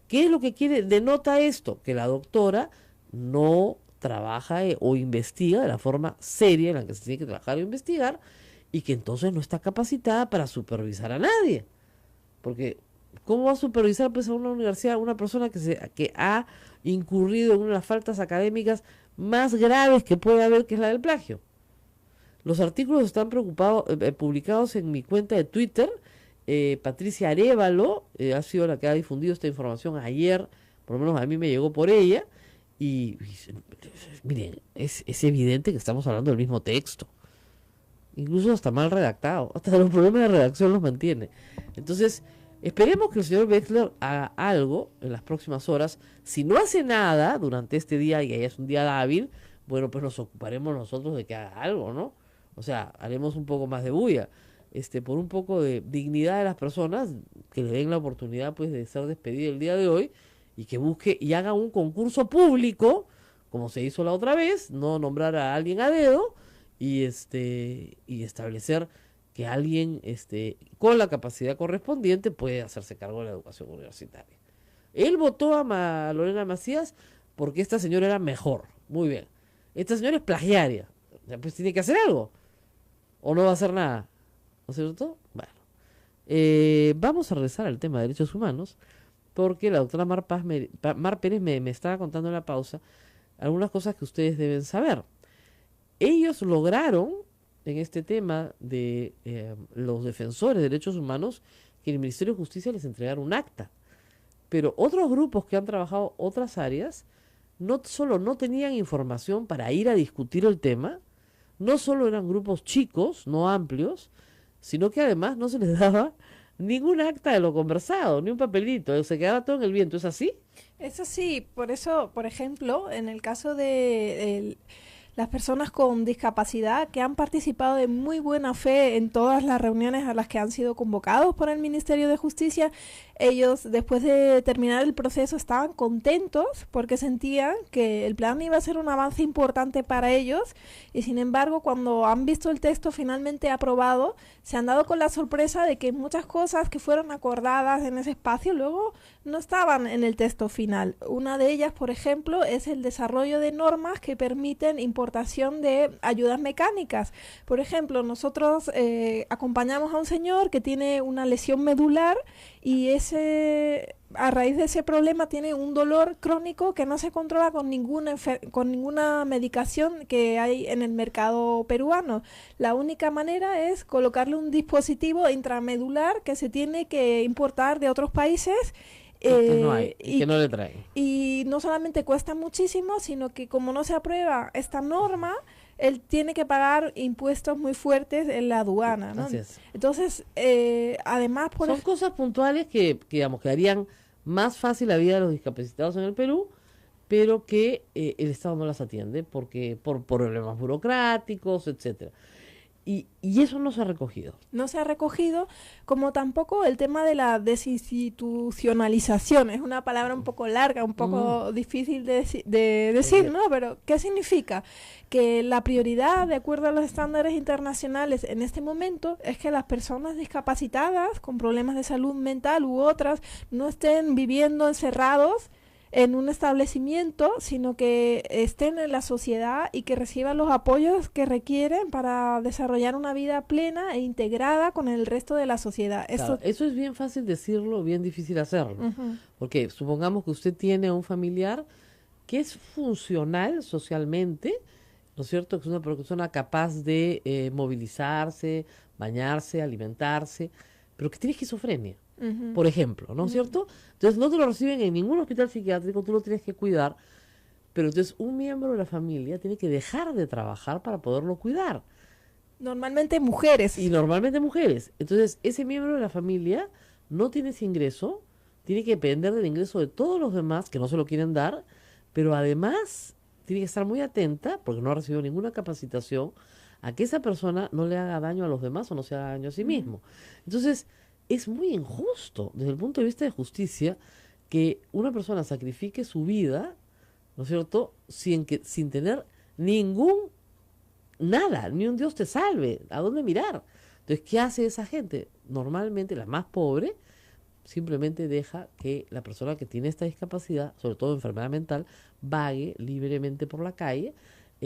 ¿Qué es lo que denota esto? Que la doctora no trabaja o investiga de la forma seria en la que se tiene que trabajar o investigar, y que entonces no está capacitada para supervisar a nadie. Porque ¿cómo va a supervisar pues a una universidad una persona que ha incurrido en una de las faltas académicas más graves que puede haber, que es la del plagio? Los artículos están publicados en mi cuenta de Twitter. Patricia Arévalo ha sido la que ha difundido esta información ayer, por lo menos a mí me llegó por ella, y miren, es evidente que estamos hablando del mismo texto, incluso hasta mal redactado, hasta los problemas de redacción los mantiene. Entonces, esperemos que el señor Wexler haga algo en las próximas horas. Si no hace nada durante este día, y es un día hábil, bueno, pues nos ocuparemos nosotros de que haga algo, ¿no? O sea, haremos un poco más de bulla, por un poco de dignidad de las personas, que le den la oportunidad pues de ser despedido el día de hoy, y que busque y haga un concurso público, como se hizo la otra vez, no nombrar a alguien a dedo, y establecer que alguien con la capacidad correspondiente puede hacerse cargo de la educación universitaria. Él votó a Lorena Macías porque esta señora era mejor. Muy bien. Esta señora es plagiaria. Pues tiene que hacer algo. ¿O no va a hacer nada? ¿No es cierto? Bueno. Vamos a regresar al tema de derechos humanos, porque la doctora Mar Pérez me estaba contando en la pausa algunas cosas que ustedes deben saber. Ellos lograron, en este tema de los defensores de derechos humanos, que el Ministerio de Justicia les entregara un acta. Pero otros grupos que han trabajado otras áreas, no solo no tenían información para ir a discutir el tema, no solo eran grupos chicos, no amplios, sino que además no se les daba ningún acta de lo conversado, ni un papelito, se quedaba todo en el viento. ¿Es así? Es así. Por eso, por ejemplo, en el caso de las personas con discapacidad que han participado de muy buena fe en todas las reuniones a las que han sido convocados por el Ministerio de Justicia, ellos después de terminar el proceso estaban contentos porque sentían que el plan iba a ser un avance importante para ellos, y sin embargo cuando han visto el texto finalmente aprobado se han dado con la sorpresa de que muchas cosas que fueron acordadas en ese espacio luego no estaban en el texto final. Una de ellas, por ejemplo, es el desarrollo de normas que permiten importación de ayudas mecánicas. Por ejemplo, nosotros acompañamos a un señor que tiene una lesión medular y a raíz de ese problema tiene un dolor crónico que no se controla con ninguna medicación que hay en el mercado peruano. La única manera es colocarle un dispositivo intramedular que se tiene que importar de otros países. Que no hay, y que no le traen. Y no solamente cuesta muchísimo, sino que como no se aprueba esta norma, él tiene que pagar impuestos muy fuertes en la aduana, ¿no? Así es. Entonces, además... Son cosas puntuales que, digamos, que harían más fácil la vida de los discapacitados en el Perú, pero que el Estado no las atiende porque por problemas burocráticos, etcétera. Y eso no se ha recogido. No se ha recogido, como tampoco el tema de la desinstitucionalización. Es una palabra un poco larga, un poco difícil de decir, ¿no? Pero, ¿qué significa? Que la prioridad, de acuerdo a los estándares internacionales en este momento, es que las personas discapacitadas con problemas de salud mental u otras no estén viviendo encerrados en un establecimiento, sino que estén en la sociedad y que reciban los apoyos que requieren para desarrollar una vida plena e integrada con el resto de la sociedad. Claro, eso es bien fácil decirlo, bien difícil hacerlo. Porque supongamos que usted tiene a un familiar que es funcional socialmente, ¿no es cierto? Que es una persona capaz de movilizarse, bañarse, alimentarse, pero que tiene esquizofrenia. Por ejemplo, ¿no es cierto? Entonces no te lo reciben en ningún hospital psiquiátrico, tú lo tienes que cuidar, pero entonces un miembro de la familia tiene que dejar de trabajar para poderlo cuidar. Normalmente mujeres. Y normalmente mujeres. Entonces, ese miembro de la familia no tiene ese ingreso, tiene que depender del ingreso de todos los demás que no se lo quieren dar, pero además tiene que estar muy atenta, porque no ha recibido ninguna capacitación, a que esa persona no le haga daño a los demás o no se haga daño a sí mismo. Entonces, es muy injusto desde el punto de vista de justicia que una persona sacrifique su vida, ¿no es cierto?, sin tener nada, ni un Dios te salve, ¿a dónde mirar? Entonces, ¿qué hace esa gente? Normalmente, la más pobre, simplemente deja que la persona que tiene esta discapacidad, sobre todo enfermedad mental, vague libremente por la calle,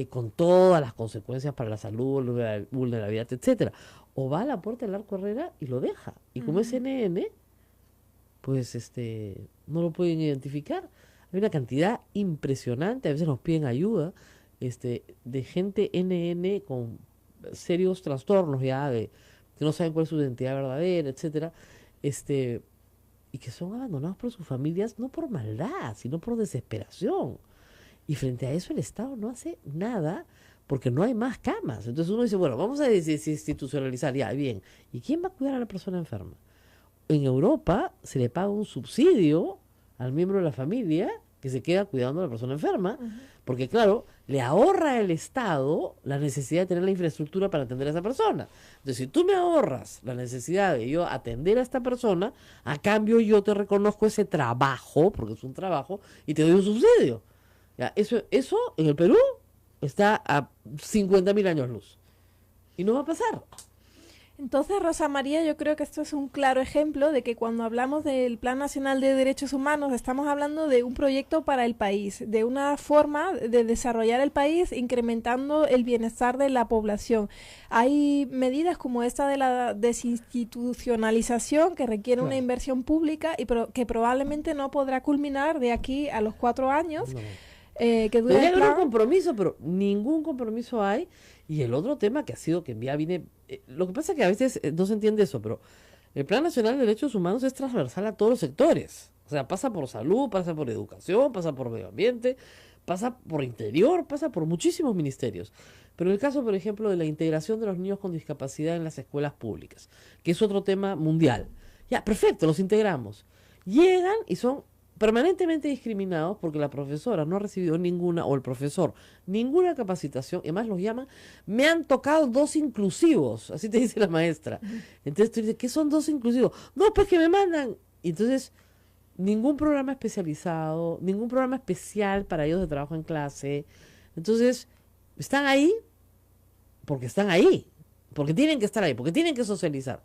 con todas las consecuencias para la salud, vulnerabilidad, etcétera. O va a la puerta del Arco Herrera y lo deja. Y como es NN, pues no lo pueden identificar. Hay una cantidad impresionante, a veces nos piden ayuda, de gente NN con serios trastornos ya, que no saben cuál es su identidad verdadera, etcétera, y que son abandonados por sus familias, no por maldad, sino por desesperación. Y frente a eso el Estado no hace nada porque no hay más camas. Entonces uno dice, bueno, vamos a desinstitucionalizar, ya, bien. ¿Y quién va a cuidar a la persona enferma? En Europa se le paga un subsidio al miembro de la familia que se queda cuidando a la persona enferma, porque claro, le ahorra el Estado la necesidad de tener la infraestructura para atender a esa persona. Entonces, si tú me ahorras la necesidad de yo atender a esta persona, a cambio yo te reconozco ese trabajo, porque es un trabajo, y te doy un subsidio. ¿Ya? Eso en el Perú está a 50.000 años luz. Y no va a pasar. Entonces, Rosa María, yo creo que esto es un claro ejemplo de que cuando hablamos del Plan Nacional de Derechos Humanos, estamos hablando de un proyecto para el país, de una forma de desarrollar el país incrementando el bienestar de la población. Hay medidas como esta de la desinstitucionalización que requiere una inversión pública y que probablemente no podrá culminar de aquí a los 4 años. No. Que dura Debería el haber un plan. compromiso, pero ningún compromiso hay. Y el otro tema que ha sido que ya viene... lo que pasa es que a veces no se entiende eso, pero el Plan Nacional de Derechos Humanos es transversal a todos los sectores. O sea, pasa por salud, pasa por educación, pasa por medio ambiente, pasa por interior, pasa por muchísimos ministerios. Pero en el caso, por ejemplo, de la integración de los niños con discapacidad en las escuelas públicas, que es otro tema mundial. Ya, perfecto, los integramos. Llegan y son permanentemente discriminados porque la profesora no ha recibido ninguna, o el profesor, ninguna capacitación, y además los llaman, me han tocado 2 inclusivos, así te dice la maestra. Entonces tú dices, ¿qué son 2 inclusivos? No, pues que me mandan. Y entonces, ningún programa especializado, ningún programa especial para ellos de trabajo en clase. Entonces, están ahí, porque tienen que estar ahí, porque tienen que socializar.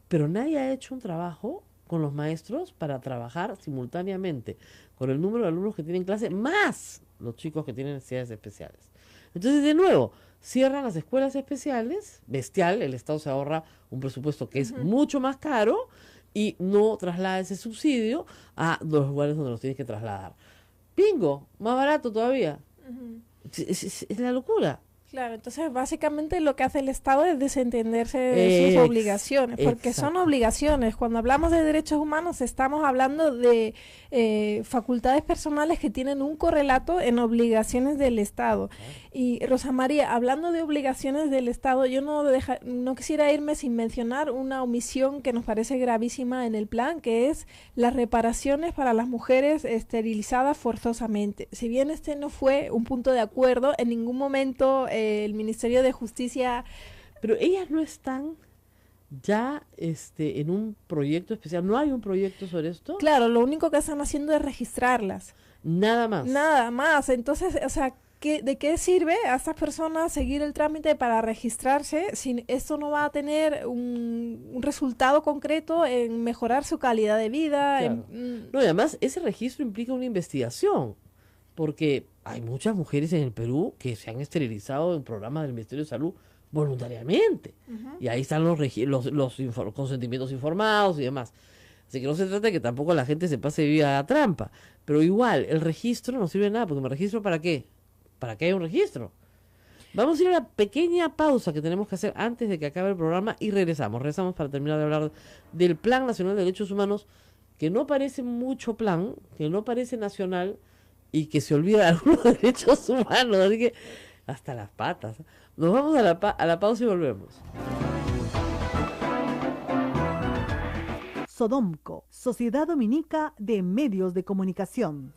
Pero nadie ha hecho un trabajo con los maestros para trabajar simultáneamente con el número de alumnos que tienen clase, más los chicos que tienen necesidades especiales. Entonces, de nuevo, cierran las escuelas especiales, bestial, el Estado se ahorra un presupuesto que es mucho más caro y no traslada ese subsidio a los lugares donde los tienes que trasladar. Bingo, más barato todavía. Es la locura. Claro, entonces básicamente lo que hace el Estado es desentenderse de sus obligaciones, porque son obligaciones. Cuando hablamos de derechos humanos estamos hablando de facultades personales que tienen un correlato en obligaciones del Estado. Y Rosa María, hablando de obligaciones del Estado, yo no quisiera irme sin mencionar una omisión que nos parece gravísima en el plan, que es las reparaciones para las mujeres esterilizadas forzosamente. Si bien este no fue un punto de acuerdo, en ningún momento el Ministerio de Justicia... Pero ellas no están ya en un proyecto especial. ¿No hay un proyecto sobre esto? Claro, lo único que están haciendo es registrarlas. Nada más. Nada más. Entonces, o sea, ¿de qué sirve a estas personas seguir el trámite para registrarse si esto no va a tener un resultado concreto en mejorar su calidad de vida? Claro. No, y además ese registro implica una investigación, porque hay muchas mujeres en el Perú que se han esterilizado en programas del Ministerio de Salud voluntariamente. Y ahí están los consentimientos informados y demás. Así que no se trata de que tampoco la gente se pase vía a trampa. Pero igual, el registro no sirve de nada, porque ¿me registro para qué? ¿Para qué hay un registro? Vamos a ir a la pequeña pausa que tenemos que hacer antes de que acabe el programa y regresamos. Regresamos para terminar de hablar del Plan Nacional de Derechos Humanos, que no parece mucho plan, que no parece nacional y que se olvida de algunos derechos humanos. Así que Hasta las patas. Nos vamos a la pausa y volvemos. Sodomco, Sociedad Dominica de Medios de Comunicación.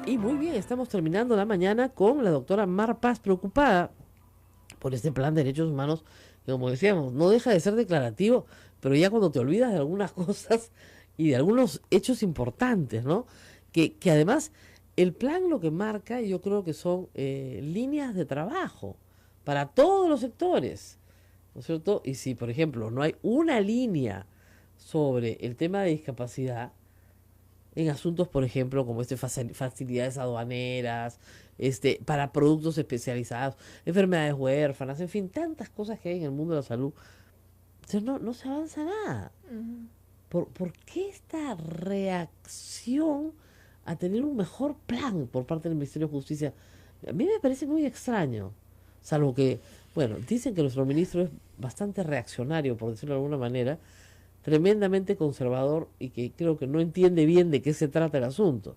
Y muy bien, estamos terminando la mañana con la doctora Mar Paz, preocupada por este plan de derechos humanos, que como decíamos, no deja de ser declarativo, pero ya cuando te olvidas de algunas cosas y de algunos hechos importantes, ¿no? Que además el plan lo que marca, yo creo que son líneas de trabajo para todos los sectores, ¿no es cierto? Y si, por ejemplo, no hay una línea sobre el tema de discapacidad, en asuntos, por ejemplo, como facilidades aduaneras, para productos especializados, enfermedades huérfanas, en fin, tantas cosas que hay en el mundo de la salud. Entonces no se avanza nada. ¿Por qué esta reacción a tener un mejor plan por parte del Ministerio de Justicia? A mí me parece muy extraño, salvo que, bueno, dicen que nuestro ministro es bastante reaccionario, por decirlo de alguna manera, tremendamente conservador y que creo que no entiende bien de qué se trata el asunto.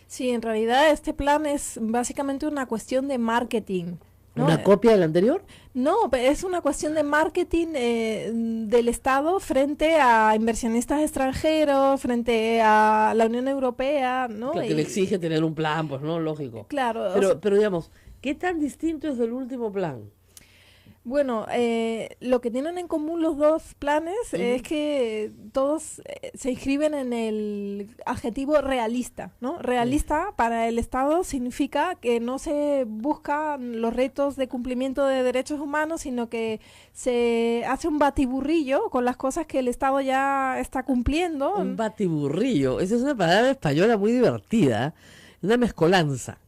Sí, en realidad este plan es básicamente una cuestión de marketing, ¿no? ¿Una copia del anterior? No, es una cuestión de marketing del Estado frente a inversionistas extranjeros, frente a la Unión Europea, ¿no? Que le exige tener un plan, pues no, lógico. Claro. Pero digamos, ¿qué tan distinto es del último plan? Bueno, lo que tienen en común los dos planes es que todos se inscriben en el adjetivo realista, ¿no? Realista para el Estado significa que no se buscan los retos de cumplimiento de derechos humanos, sino que se hace un batiburrillo con las cosas que el Estado ya está cumpliendo. Un batiburrillo, esa es una palabra española muy divertida, una mezcolanza.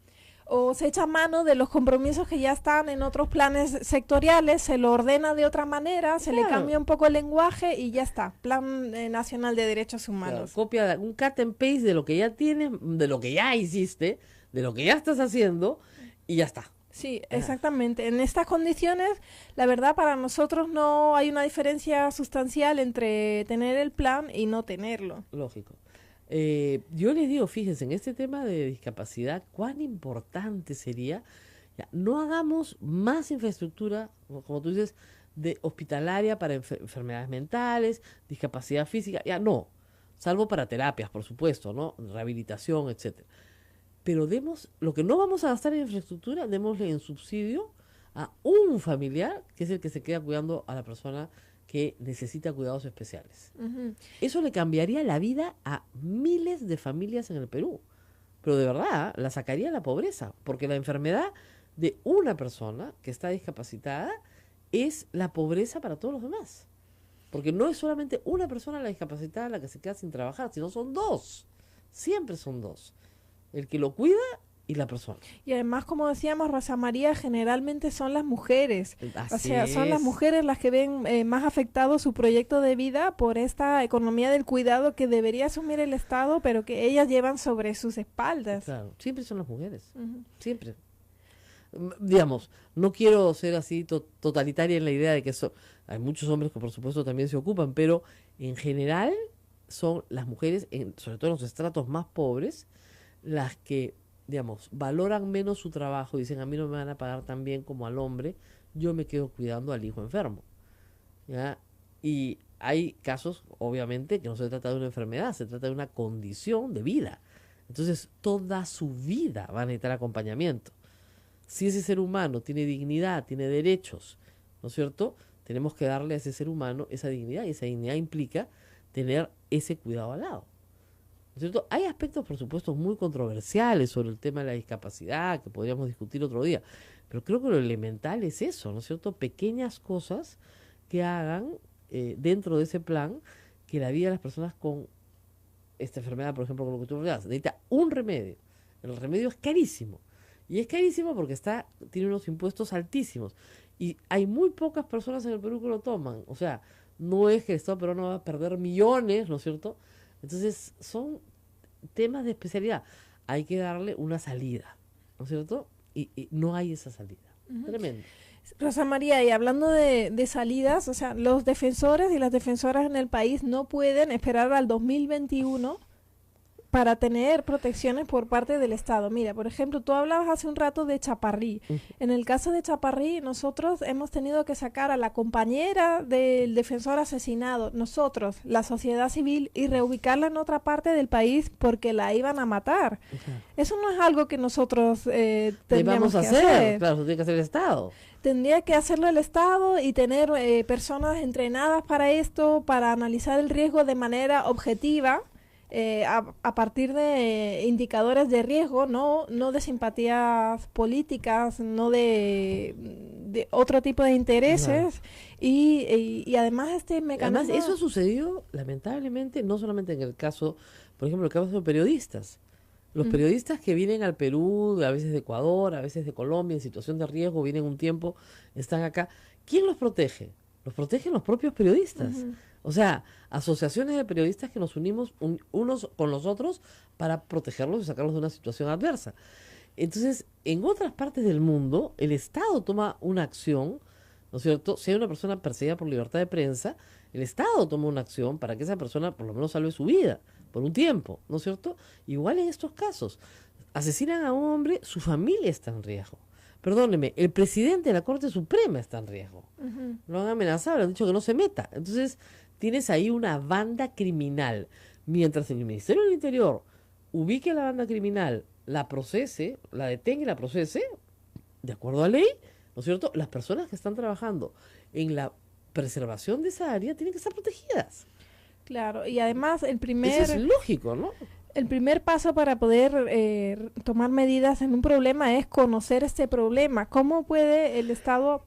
O se echa mano de los compromisos que ya están en otros planes sectoriales, se lo ordena de otra manera, se le cambia un poco el lenguaje y ya está. Plan Nacional de Derechos Humanos. Claro, copia, un cut and paste de lo que ya tienes, de lo que ya hiciste, de lo que ya estás haciendo y ya está. Sí, exactamente. En estas condiciones, la verdad, para nosotros no hay una diferencia sustancial entre tener el plan y no tenerlo. Lógico. Yo les digo, fíjense, en este tema de discapacidad, cuán importante sería, ya, no hagamos más infraestructura, como tú dices, de hospitalaria para enfermedades mentales, discapacidad física, ya no, salvo para terapias, por supuesto, ¿no? Rehabilitación, etcétera. Pero demos, lo que no vamos a gastar en infraestructura, démosle en subsidio a un familiar, que es el que se queda cuidando a la persona que necesita cuidados especiales. Eso le cambiaría la vida a miles de familias en el Perú. Pero de verdad, la sacaría de la pobreza, porque la enfermedad de una persona que está discapacitada es la pobreza para todos los demás. Porque no es solamente una persona la discapacitada la que se queda sin trabajar, sino son dos. Siempre son dos. El que lo cuida y la persona. Y además, como decíamos, Rosa María, generalmente son las mujeres. Así o sea, son las es. mujeres las que ven más afectado su proyecto de vida por esta economía del cuidado que debería asumir el Estado, pero que ellas llevan sobre sus espaldas. Claro, siempre son las mujeres. Ujú. Siempre. Digamos, no quiero ser así totalitaria en la idea de que hay muchos hombres que por supuesto también se ocupan, pero en general son las mujeres, sobre todo en los estratos más pobres, las que, digamos, valoran menos su trabajo, dicen a mí no me van a pagar tan bien como al hombre, yo me quedo cuidando al hijo enfermo, ¿ya? Y hay casos, obviamente, que no se trata de una enfermedad, se trata de una condición de vida. Entonces, toda su vida va a necesitar acompañamiento. Si ese ser humano tiene dignidad, tiene derechos, ¿no es cierto? Tenemos que darle a ese ser humano esa dignidad, y esa dignidad implica tener ese cuidado al lado. ¿No es cierto? Hay aspectos, por supuesto, muy controversiales sobre el tema de la discapacidad, que podríamos discutir otro día, pero creo que lo elemental es eso, ¿no es cierto? Pequeñas cosas que hagan dentro de ese plan que la vida de las personas con esta enfermedad, por ejemplo, con lo que tú hablas, necesita un remedio. El remedio es carísimo. Y es carísimo porque tiene unos impuestos altísimos. Y hay muy pocas personas en el Perú que lo toman. O sea, no es que el Estado peruano va a perder millones, ¿no es cierto? Entonces, son temas de especialidad. Hay que darle una salida, ¿no es cierto? Y no hay esa salida. Tremendo. Rosa María, y hablando de salidas, o sea, los defensores y las defensoras en el país no pueden esperar al 2021 para tener protecciones por parte del Estado. Mira, por ejemplo, tú hablabas hace un rato de Chaparrí. En el caso de Chaparrí, nosotros hemos tenido que sacar a la compañera del defensor asesinado, nosotros, la sociedad civil, y reubicarla en otra parte del país porque la iban a matar. Eso no es algo que nosotros tendríamos que hacer. Claro, eso tiene que hacer el Estado. Tendría que hacerlo el Estado y tener personas entrenadas para esto, para analizar el riesgo de manera objetiva, a partir de indicadores de riesgo, no de simpatías políticas, no de otro tipo de intereses. Y además este mecanismo... Además, eso ha sucedido, lamentablemente, no solamente en el caso, por ejemplo, el caso de periodistas. Los periodistas que vienen al Perú, a veces de Ecuador, a veces de Colombia, en situación de riesgo, vienen un tiempo, están acá. ¿Quién los protege? Los protegen los propios periodistas. O sea, asociaciones de periodistas que nos unimos unos con los otros para protegerlos y sacarlos de una situación adversa. Entonces, en otras partes del mundo, el Estado toma una acción, ¿no es cierto? Si hay una persona perseguida por libertad de prensa, el Estado toma una acción para que esa persona por lo menos salve su vida por un tiempo, ¿no es cierto? Igual en estos casos, asesinan a un hombre, su familia está en riesgo. Perdóneme, el presidente de la Corte Suprema está en riesgo. Lo han amenazado, le han dicho que no se meta. Entonces, tienes ahí una banda criminal. Mientras el Ministerio del Interior ubique a la banda criminal, la procese, la detenga y la procese, de acuerdo a ley, ¿no es cierto? Las personas que están trabajando en la preservación de esa área tienen que estar protegidas. Claro, y además Eso es lógico, ¿no? El primer paso para poder tomar medidas en un problema es conocer este problema. ¿Cómo puede el Estado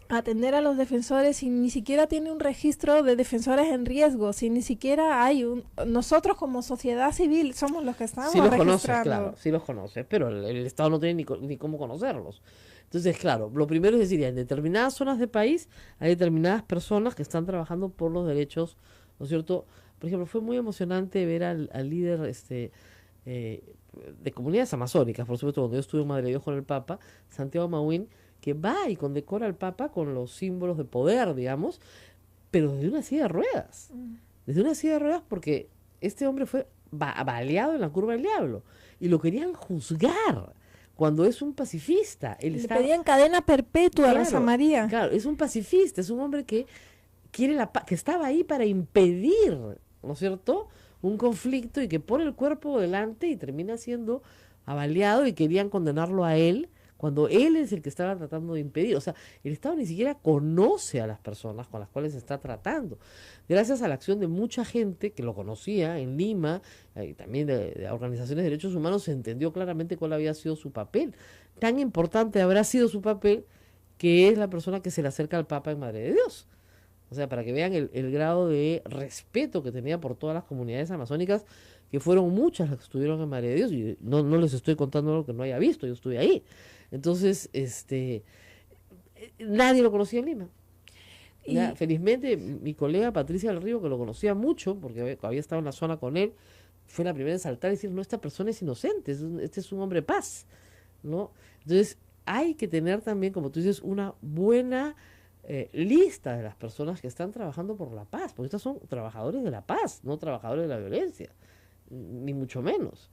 atender a los defensores si ni siquiera tiene un registro de defensores en riesgo? Si ni siquiera hay nosotros como sociedad civil somos los que estamos registrando. Conoces, claro, sí los conoces, pero el Estado no tiene ni cómo conocerlos. Entonces, claro, lo primero es decir, en determinadas zonas del país hay determinadas personas que están trabajando por los derechos, ¿no es cierto? Por ejemplo, fue muy emocionante ver al líder de comunidades amazónicas, por supuesto, cuando yo estuve en Madre de Dios con el Papa, Santiago Mauín, que va y condecora al Papa con los símbolos de poder, digamos, pero desde una silla de ruedas. Desde una silla de ruedas porque este hombre fue baleado en la Curva del Diablo y lo querían juzgar cuando es un pacifista. Le pedían cadena perpetua a Rosa María. Claro, es un pacifista, es un hombre que quiere la paz, que estaba ahí para impedir, ¿no es cierto?, un conflicto y que pone el cuerpo delante y termina siendo avaliado y querían condenarlo a él cuando él es el que estaba tratando de impedir. O sea, el Estado ni siquiera conoce a las personas con las cuales se está tratando. Gracias a la acción de mucha gente que lo conocía en Lima, y también de organizaciones de derechos humanos, se entendió claramente cuál había sido su papel. Tan importante habrá sido su papel que es la persona que se le acerca al Papa en Madre de Dios. O sea, para que vean el grado de respeto que tenía por todas las comunidades amazónicas, que fueron muchas las que estuvieron en Madre de Dios, y no les estoy contando lo que no haya visto, yo estuve ahí. Entonces, nadie lo conocía en Lima. Felizmente, mi colega Patricia del Río, que lo conocía mucho, porque había estado en la zona con él, fue la primera en saltar y decir, no, esta persona es inocente, este es un hombre de paz, ¿no? Entonces, hay que tener también, como tú dices, una buena lista de las personas que están trabajando por la paz, porque estos son trabajadores de la paz, no trabajadores de la violencia, ni mucho menos.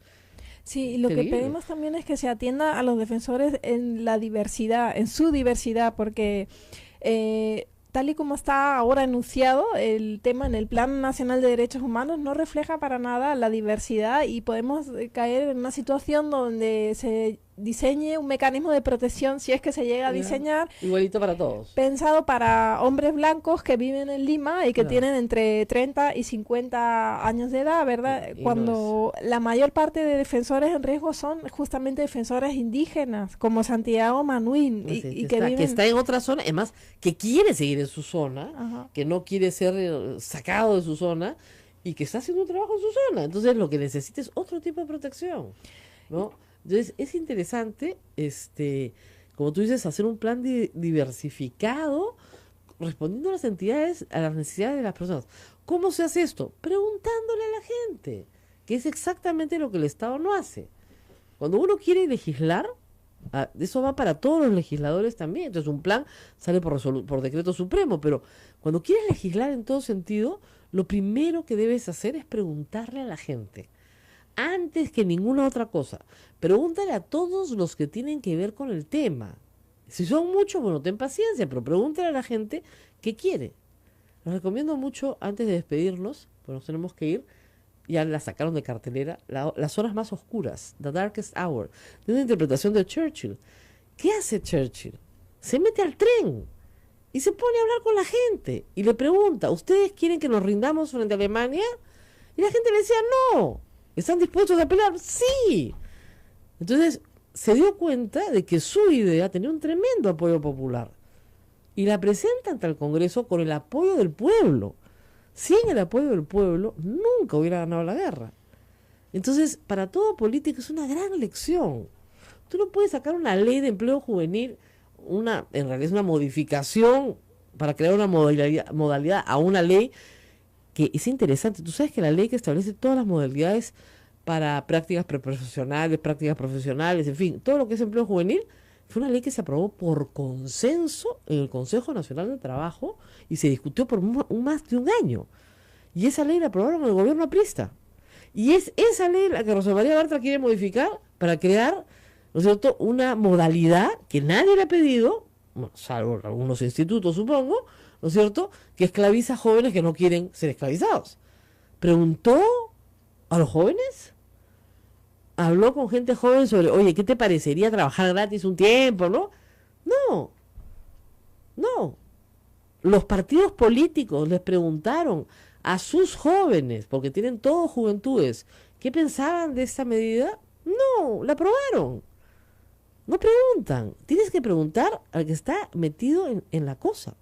Sí, y lo que pedimos también es que se atienda a los defensores en la diversidad, en su diversidad, porque tal y como está ahora enunciado, el tema en el Plan Nacional de Derechos Humanos no refleja para nada la diversidad y podemos caer en una situación donde se diseñe un mecanismo de protección, si es que se llega a diseñar, igualito para todos, pensado para hombres blancos que viven en Lima y que tienen entre 30 y 50 años de edad, ¿verdad? Cuando la mayor parte de defensores en riesgo son justamente defensores indígenas, como Santiago Mauín, que está en otra zona, además que quiere seguir en su zona, que no quiere ser sacado de su zona y que está haciendo un trabajo en su zona. Entonces lo que necesita es otro tipo de protección, ¿no? Entonces es interesante, como tú dices, hacer un plan diversificado respondiendo a las entidades, a las necesidades de las personas. ¿Cómo se hace esto? Preguntándole a la gente, que es exactamente lo que el Estado no hace. Cuando uno quiere legislar, Eso va para todos los legisladores también. Entonces un plan sale por decreto supremo, pero cuando quieres legislar en todo sentido, lo primero que debes hacer es preguntarle a la gente. Antes que ninguna otra cosa, pregúntale a todos los que tienen que ver con el tema. Si son muchos, bueno, ten paciencia, pero pregúntale a la gente qué quiere. Les recomiendo mucho, antes de despedirnos, pues nos tenemos que ir, ya la sacaron de cartelera, Las horas más oscuras, The Darkest Hour, de una interpretación de Churchill. ¿Qué hace Churchill? Se mete al tren y se pone a hablar con la gente y le pregunta, ¿ustedes quieren que nos rindamos frente a Alemania? Y la gente le decía, no. ¿Están dispuestos a pelear? Sí. Entonces se dio cuenta de que su idea tenía un tremendo apoyo popular y la presenta ante el Congreso con el apoyo del pueblo. Sin el apoyo del pueblo nunca hubiera ganado la guerra. Entonces, para todo político es una gran lección. Tú no puedes sacar una ley de empleo juvenil, en realidad es una modificación para crear una modalidad a una ley que es interesante. Tú sabes que la ley que establece todas las modalidades para prácticas preprofesionales, prácticas profesionales, en fin, todo lo que es empleo juvenil, fue una ley que se aprobó por consenso en el Consejo Nacional de Trabajo y se discutió por más de un año. Y esa ley la aprobaron en el gobierno aprista. Y es esa ley la que Rosa María Bartra quiere modificar para crear, ¿no es cierto?, una modalidad que nadie le ha pedido, bueno, salvo algunos institutos, supongo, ¿no es cierto?, que esclaviza a jóvenes que no quieren ser esclavizados. ¿Preguntó a los jóvenes? Habló con gente joven sobre, oye, ¿qué te parecería trabajar gratis un tiempo, no? No. Los partidos políticos les preguntaron a sus jóvenes, porque tienen todos juventudes, ¿qué pensaban de esta medida? No, la aprobaron. No preguntan. Tienes que preguntar al que está metido en la cosa.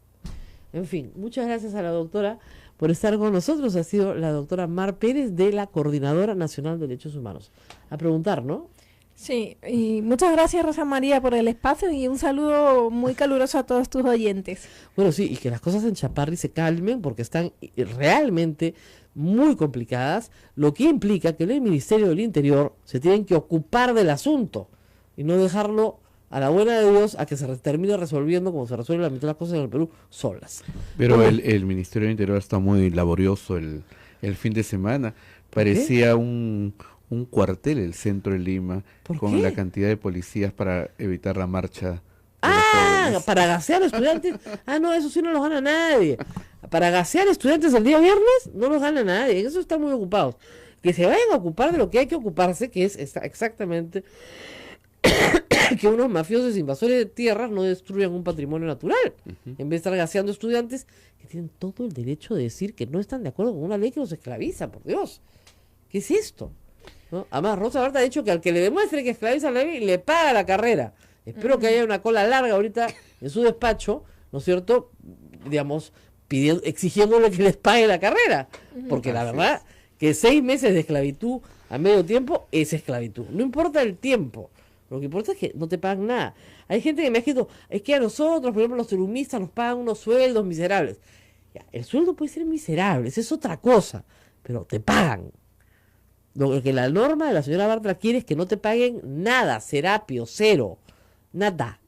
En fin, muchas gracias a la doctora por estar con nosotros. Ha sido la doctora Mar Pérez de la Coordinadora Nacional de Derechos Humanos. A preguntar, ¿no? Sí, y muchas gracias Rosa María por el espacio y un saludo muy caluroso a todos tus oyentes. Bueno, sí, y que las cosas en Chaparri se calmen porque están realmente muy complicadas, lo que implica que en el Ministerio del Interior se tienen que ocupar del asunto y no dejarlo a la buena de Dios a que se termine resolviendo como se resuelven la mitad de las cosas en el Perú solas. Pero Bueno, el Ministerio del Interior está muy laborioso el fin de semana. Parecía un cuartel el centro de Lima ¿Por con qué? la cantidad de policías para evitar la marcha de los Ah, jóvenes. para gasear estudiantes. Ah, no, eso sí no los gana nadie. Para gasear estudiantes el día viernes no los gana nadie. Eso están muy ocupados. Que se vayan a ocupar de lo que hay que ocuparse, que es exactamente que unos mafiosos invasores de tierras no destruyan un patrimonio natural. En vez de estar gaseando estudiantes que tienen todo el derecho de decir que no están de acuerdo con una ley que los esclaviza, por Dios. ¿Qué es esto? ¿No? Además, Rosa Bartra ha dicho que al que le demuestre que esclaviza la ley, le paga la carrera. Espero que haya una cola larga ahorita en su despacho, ¿no es cierto? Digamos, exigiéndole que les pague la carrera. Porque la verdad que 6 meses de esclavitud a medio tiempo es esclavitud. No importa el tiempo. Lo que importa es que no te pagan nada. Hay gente que me ha escrito, es que a nosotros, por ejemplo, los turumistas nos pagan unos sueldos miserables. Ya, el sueldo puede ser miserable, esa es otra cosa, pero te pagan. Lo que la norma de la señora Bartra quiere es que no te paguen nada, serapio, cero, nada.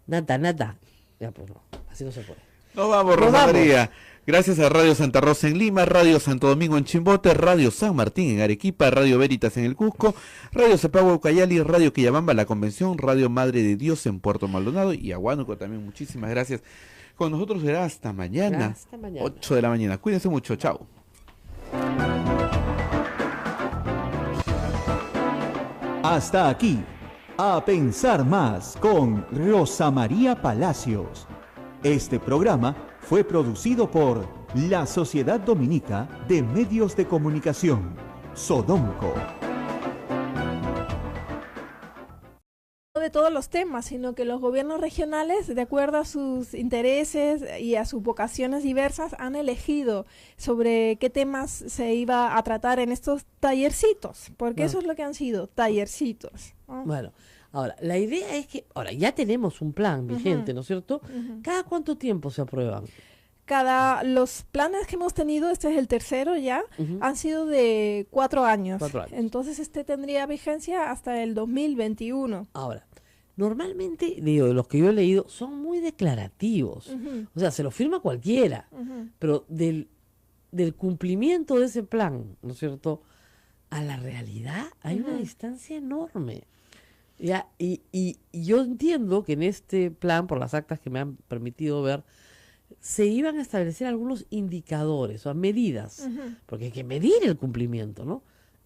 Ya, pues no, así no se puede. Nos vamos, Nos Rosa vamos. María. Gracias a Radio Santa Rosa en Lima, Radio Santo Domingo en Chimbote, Radio San Martín en Arequipa, Radio Veritas en el Cusco, Radio Cepagua Ucayali, Radio Quillabamba La Convención, Radio Madre de Dios en Puerto Maldonado y a Huánuco también. Muchísimas gracias. Con nosotros será hasta mañana, Hasta mañana. 8 de la mañana. Cuídense mucho, chao. Hasta aquí, A Pensar Más con Rosa María Palacios. Este programa fue producido por la Sociedad Dominica de Medios de Comunicación, Sodomco. De todos los temas, sino que los gobiernos regionales, de acuerdo a sus intereses y a sus vocaciones diversas, han elegido sobre qué temas se iba a tratar en estos tallercitos, porque eso es lo que han sido, tallercitos, ¿no? Bueno, ahora, la idea es que, ahora ya tenemos un plan vigente, ¿no es cierto? ¿Cada cuánto tiempo se aprueban? Los planes que hemos tenido, este es el tercero ya, han sido de 4 años. 4 años. Entonces tendría vigencia hasta el 2021. Ahora, normalmente, digo, de los que yo he leído, son muy declarativos. Ujú, O sea, se lo firma cualquiera, ujú. pero del cumplimiento de ese plan, ¿no es cierto?, a la realidad hay una Ujú. distancia enorme. Ya, y yo entiendo que en este plan, por las actas que me han permitido ver, se iban a establecer algunos indicadores, o sea, medidas, Ujú. porque hay que medir el cumplimiento, ¿no?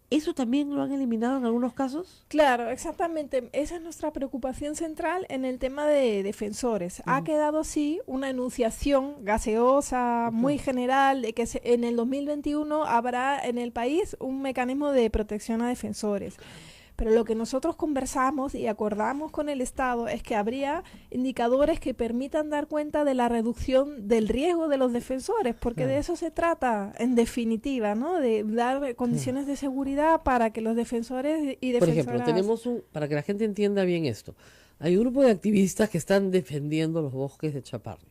¿Eso también lo han eliminado en algunos casos? Claro, exactamente. Esa es nuestra preocupación central en el tema de defensores. Ha Ujú. quedado así una enunciación gaseosa, muy Ujú. general, de que en el 2021 habrá en el país un mecanismo de protección a defensores. Pero lo que nosotros conversamos y acordamos con el Estado es que habría indicadores que permitan dar cuenta de la reducción del riesgo de los defensores, porque de Claro. eso se trata, en definitiva, ¿no? De dar condiciones de seguridad para que los defensores y Por ejemplo, defensoras... tenemos para que la gente entienda bien esto, hay un grupo de activistas que están defendiendo los bosques de Chaparri,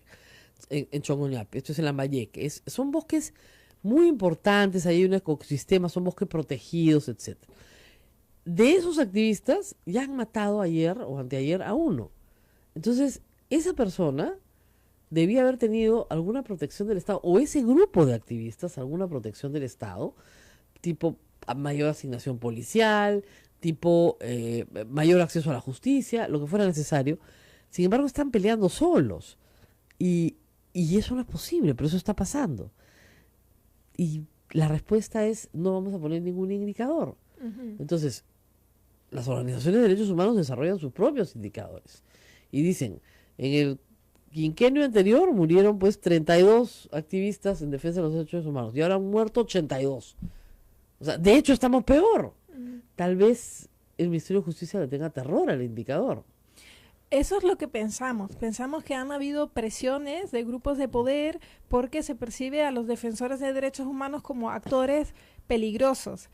en Chongoñape, esto es en Lambayeque. Son bosques muy importantes, hay un ecosistema, son bosques protegidos, etcétera. De esos activistas ya han matado ayer o anteayer a uno. Entonces, esa persona debía haber tenido alguna protección del Estado, o ese grupo de activistas alguna protección del Estado, tipo mayor asignación policial, tipo mayor acceso a la justicia, lo que fuera necesario. Sin embargo, están peleando solos. Y eso no es posible, pero eso está pasando. Y la respuesta es, no vamos a poner ningún indicador. Ujú. Entonces, las organizaciones de derechos humanos desarrollan sus propios indicadores. Y dicen, en el quinquenio anterior murieron pues 32 activistas en defensa de los derechos humanos y ahora han muerto 82. O sea, de hecho estamos peor. Tal vez el Ministerio de Justicia le tenga terror al indicador. Eso es lo que pensamos. Pensamos que han habido presiones de grupos de poder porque se percibe a los defensores de derechos humanos como actores peligrosos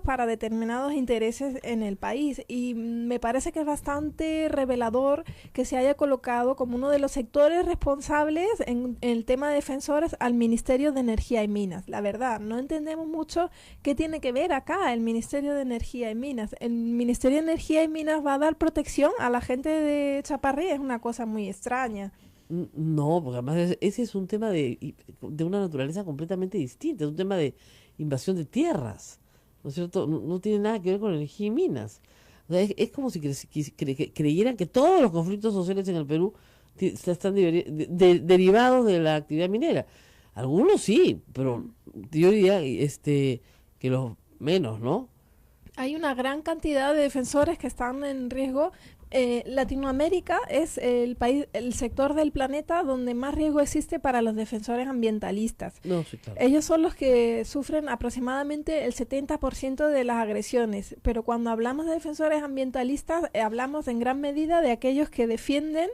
para determinados intereses en el país. Y me parece que es bastante revelador que se haya colocado como uno de los sectores responsables en el tema de defensores al Ministerio de Energía y Minas. La verdad, no entendemos mucho qué tiene que ver acá el Ministerio de Energía y Minas. El Ministerio de Energía y Minas va a dar protección a la gente de Chaparrí, es una cosa muy extraña. No, porque además ese es un tema de una naturaleza completamente distinta, es un tema de invasión de tierras, ¿no es cierto? No, no tiene nada que ver con energía y minas. O sea, es como si creyeran que todos los conflictos sociales en el Perú están derivados de la actividad minera. Algunos sí, pero yo diría que los menos, ¿no? Hay una gran cantidad de defensores que están en riesgo. Latinoamérica es el país, el sector del planeta donde más riesgo existe para los defensores ambientalistas. No, sí, claro. Ellos son los que sufren aproximadamente el 70% de las agresiones, pero cuando hablamos de defensores ambientalistas, hablamos en gran medida de aquellos que defienden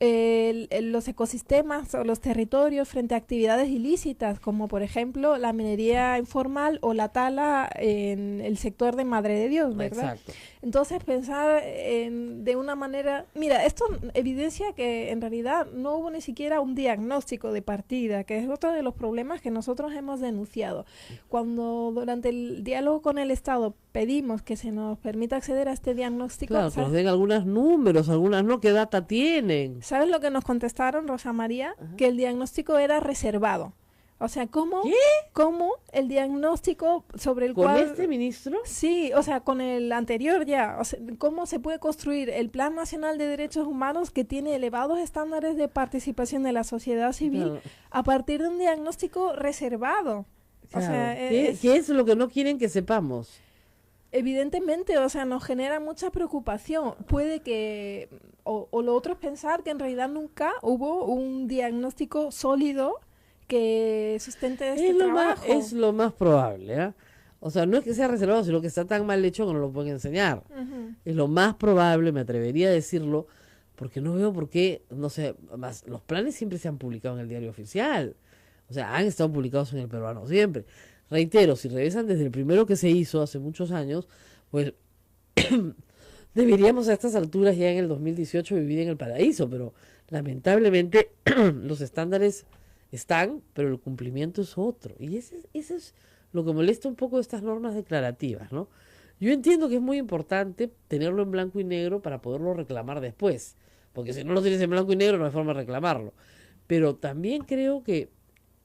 los ecosistemas o los territorios frente a actividades ilícitas, como por ejemplo la minería informal o la tala en el sector de Madre de Dios, ¿verdad? Exacto. Entonces pensar de una manera, mira, esto evidencia que en realidad no hubo ni siquiera un diagnóstico de partida, que es otro de los problemas que nosotros hemos denunciado. Cuando durante el diálogo con el Estado pedimos que se nos permita acceder a este diagnóstico, Claro, que nos den algunos números, algunas no, ¿qué data tienen? ¿sabes lo que nos contestaron, Rosa María? Ajá. Que el diagnóstico era reservado. O sea, ¿cómo el diagnóstico sobre el ¿Con cual... este ministro? Sí, o sea, con el anterior ya, o sea, ¿cómo se puede construir el Plan Nacional de Derechos Humanos que tiene elevados estándares de participación de la sociedad civil Claro. a partir de un diagnóstico reservado? O sea, Claro. ¿Qué es lo que no quieren que sepamos? evidentemente, o sea, nos genera mucha preocupación. Puede que, o lo otro es pensar que en realidad nunca hubo un diagnóstico sólido que sustente este trabajo. Es lo más probable, ¿ah? O sea, no es que sea reservado, sino que está tan mal hecho que no lo pueden enseñar. Ujú. Es lo más probable, me atrevería a decirlo, porque no veo por qué, no sé, más los planes siempre se han publicado en el diario oficial. O sea, han estado publicados en el peruano siempre. Reitero, si revisan desde el primero que se hizo hace muchos años, pues deberíamos a estas alturas ya en el 2018 vivir en el paraíso, pero lamentablemente los estándares están, pero el cumplimiento es otro. Y ese es lo que molesta un poco de estas normas declarativas, ¿no? Yo entiendo que es muy importante tenerlo en blanco y negro para poderlo reclamar después, porque si no lo tienes en blanco y negro no hay forma de reclamarlo. Pero también creo que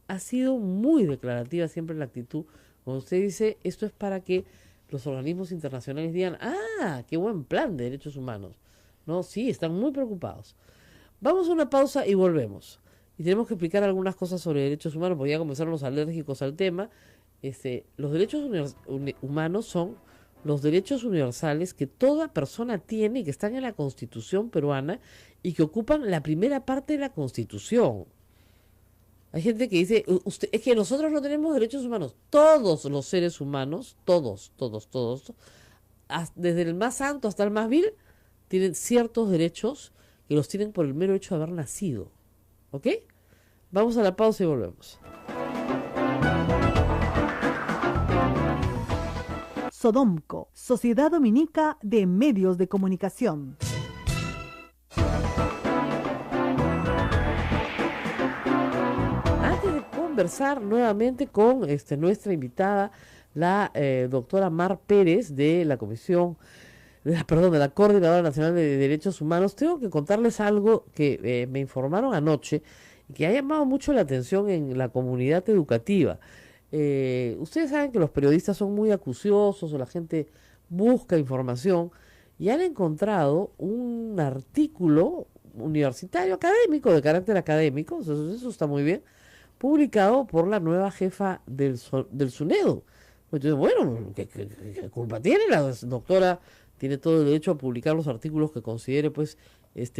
ha sido muy declarativa siempre la actitud. Cuando usted dice, esto es para que los organismos internacionales digan, ah, qué buen plan de derechos humanos. No, sí, están muy preocupados. Vamos a una pausa y volvemos. Y tenemos que explicar algunas cosas sobre derechos humanos, porque ya comenzaron los alérgicos al tema. Los derechos humanos son los derechos universales que toda persona tiene y que están en la Constitución peruana y que ocupan la primera parte de la Constitución. Hay gente que dice, usted, es que nosotros no tenemos derechos humanos. Todos los seres humanos, todos, desde el más santo hasta el más vil, tienen ciertos derechos que los tienen por el mero hecho de haber nacido. ¿Ok? Vamos a la pausa y volvemos. Sodomco, Sociedad Dominica de Medios de Comunicación. Antes de conversar nuevamente con nuestra invitada, la doctora Mar Pérez de la Comisión, de la Coordinadora Nacional de Derechos Humanos, tengo que contarles algo que me informaron anoche y que ha llamado mucho la atención en la comunidad educativa. Ustedes saben que los periodistas son muy acuciosos o la gente busca información y han encontrado un artículo universitario académico, de carácter académico, eso está muy bien, publicado por la nueva jefa del SUNEDU. Entonces, bueno, ¿qué culpa tiene? La doctora tiene todo el derecho a publicar los artículos que considere pues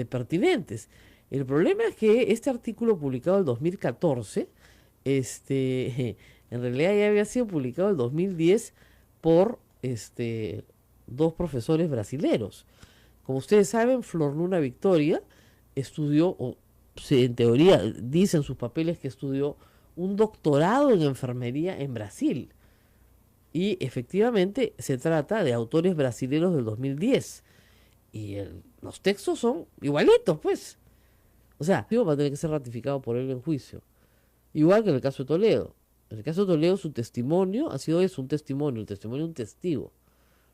pertinentes. El problema es que este artículo publicado en 2014, en realidad ya había sido publicado en 2010 por dos profesores brasileros. Como ustedes saben, Flor Luna Victoria estudió, en teoría dicen sus papeles que estudió un doctorado en enfermería en Brasil. Y efectivamente se trata de autores brasileños del 2010. Y los textos son igualitos, pues. O sea, va a tener que ser ratificado por él en juicio. Igual que en el caso de Toledo. En el caso de Toledo, su testimonio ha sido eso, un testimonio, el testimonio de un testigo.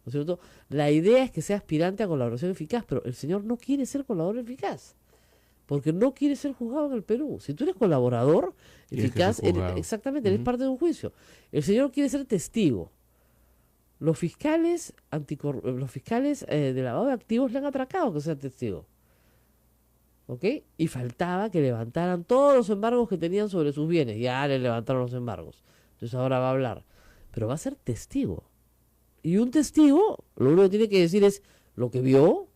¿No es cierto? La idea es que sea aspirante a colaboración eficaz, pero el señor no quiere ser colaborador eficaz. Porque no quiere ser juzgado en el Perú. Si tú eres colaborador eficaz, exactamente, eres parte de un juicio. El señor quiere ser testigo. Los fiscales de lavado de activos le han atracado que sea testigo. ¿Ok? Y faltaba que levantaran todos los embargos que tenían sobre sus bienes. Ya le levantaron los embargos. Entonces ahora va a hablar. Pero va a ser testigo. Y un testigo, lo único que tiene que decir es lo que vio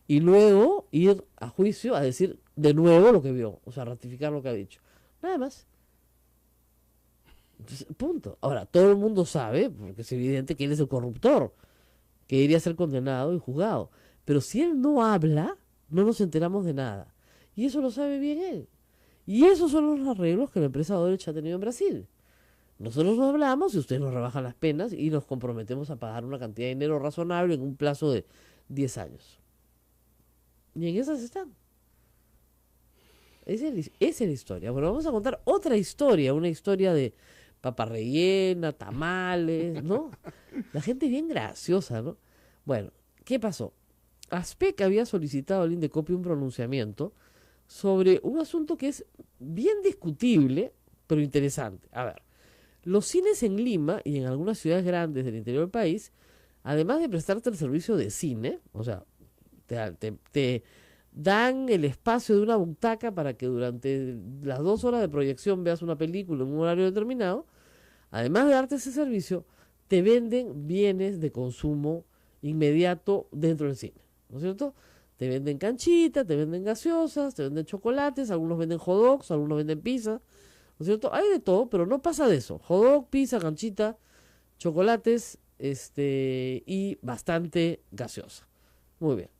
y luego ir a juicio a decir de nuevo lo que vio. O sea, ratificar lo que ha dicho. Nada más. Entonces, punto. Ahora, todo el mundo sabe, porque es evidente que él es el corruptor, que debería ser condenado y juzgado. Pero si él no habla, no nos enteramos de nada. Y eso lo sabe bien él. Y esos son los arreglos que la empresa Odebrecht ha tenido en Brasil. Nosotros nos hablamos y ustedes nos rebajan las penas y nos comprometemos a pagar una cantidad de dinero razonable en un plazo de 10 años. Y en esas están. Esa es la historia. Bueno, vamos a contar otra historia, una historia de papa rellena, tamales, ¿no? La gente es bien graciosa, ¿no? Bueno, ¿qué pasó? ASPEC había solicitado al INDECOPI un pronunciamiento sobre un asunto que es bien discutible, pero interesante. A ver, los cines en Lima y en algunas ciudades grandes del interior del país, además de prestarte el servicio de cine, o sea, te dan el espacio de una butaca para que durante las 2 horas de proyección veas una película en un horario determinado, además de darte ese servicio, te venden bienes de consumo inmediato dentro del cine, ¿no es cierto? Te venden canchitas, te venden gaseosas, te venden chocolates, algunos venden hot dogs, algunos venden pizza, ¿no es cierto? Hay de todo, pero no pasa de eso. Hot dog, pizza, canchita, chocolates, y bastante gaseosa. Muy bien.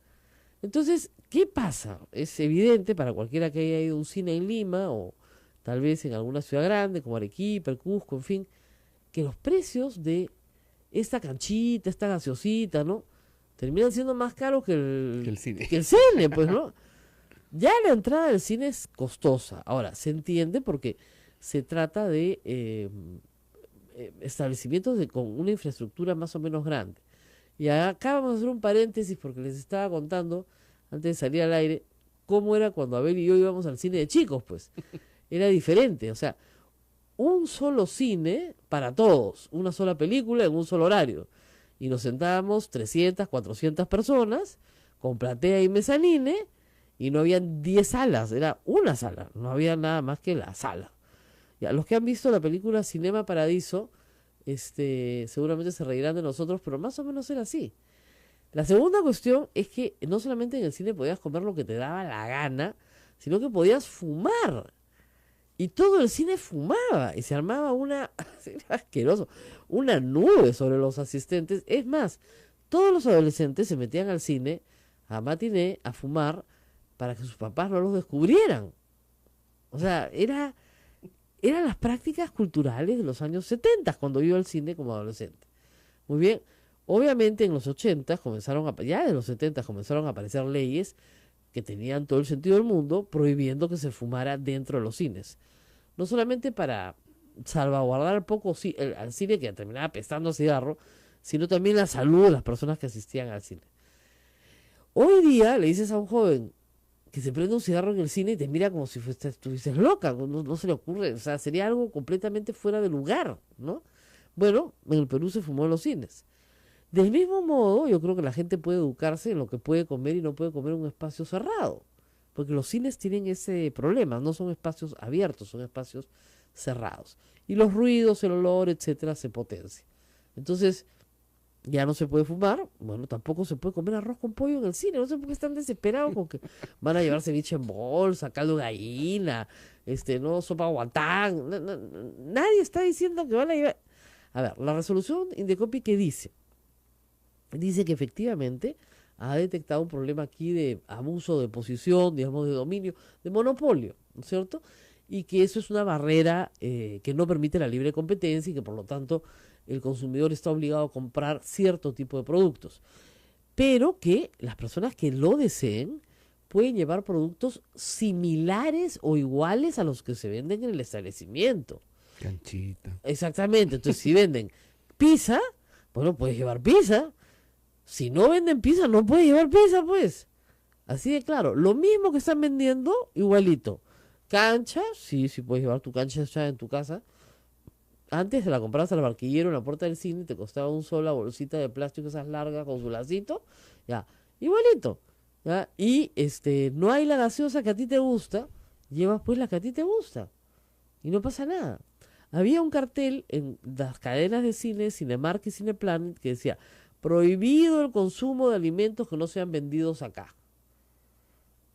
Entonces, ¿qué pasa? Es evidente para cualquiera que haya ido a un cine en Lima o tal vez en alguna ciudad grande como Arequipa, el Cusco, en fin, que los precios de esta canchita, esta gaseosita, ¿no? Terminan siendo más caros que el cine. Que el cine, pues, ¿no? Ya la entrada del cine es costosa. Ahora, se entiende porque se trata de establecimientos con una infraestructura más o menos grande. Y acá vamos a hacer un paréntesis porque les estaba contando, antes de salir al aire, cómo era cuando Abel y yo íbamos al cine de chicos, pues. Era diferente, o sea, un solo cine para todos, una sola película en un solo horario. Y nos sentábamos 300, 400 personas, con platea y mezanine, y no habían 10 salas, era una sala, no había nada más que la sala. Ya, los que han visto la película Cinema Paradiso, seguramente se reirán de nosotros, pero más o menos era así. La segunda cuestión es que no solamente en el cine podías comer lo que te daba la gana, sino que podías fumar. Y todo el cine fumaba y se armaba era asqueroso, una nube sobre los asistentes. Es más, todos los adolescentes se metían al cine, a matiné, a fumar, para que sus papás no los descubrieran. O sea, eran las prácticas culturales de los años 70, cuando yo iba al cine como adolescente. Muy bien, obviamente en los 80 ya de los 70 comenzaron a aparecer leyes que tenían todo el sentido del mundo, prohibiendo que se fumara dentro de los cines. No solamente para salvaguardar un poco al cine que terminaba apestando a cigarro, sino también la salud de las personas que asistían al cine. Hoy día le dices a un joven que se prende un cigarro en el cine y te mira como si estuvieses loca, no se le ocurre, o sea, sería algo completamente fuera de lugar, ¿no? Bueno, en el Perú se fumó en los cines. Del mismo modo, yo creo que la gente puede educarse en lo que puede comer y no puede comer en un espacio cerrado, porque los cines tienen ese problema, no son espacios abiertos, son espacios cerrados. Y los ruidos, el olor, etcétera, se potencian. Entonces, ya no se puede fumar, bueno, tampoco se puede comer arroz con pollo en el cine, no sé por qué están desesperados con que van a llevar ceviche en bolsa, caldo de gallina, no, sopa guantán, nadie está diciendo que van a llevar. A ver, la resolución Indecopi, ¿qué dice? Dice que efectivamente ha detectado un problema aquí de abuso de posición, digamos, de dominio, de monopolio, ¿no es cierto? Y que eso es una barrera que no permite la libre competencia y que por lo tanto el consumidor está obligado a comprar cierto tipo de productos. Pero que las personas que lo deseen pueden llevar productos similares o iguales a los que se venden en el establecimiento. Canchita. Exactamente, entonces si venden pizza, bueno, puedes llevar pizza. Si no venden pizza, no puedes llevar pizza, pues. Así de claro. Lo mismo que están vendiendo, igualito. Cancha, sí puedes llevar tu cancha ya en tu casa. Antes te la comprabas al barquillero en la puerta del cine, te costaba un sol la bolsita de plástico, esas largas con su lacito. Ya, igualito. ¿Ya? Y no hay la gaseosa que a ti te gusta, llevas pues la que a ti te gusta. Y no pasa nada. Había un cartel en las cadenas de cine, Cinemark y Cineplanet, que decía: prohibido el consumo de alimentos que no sean vendidos acá.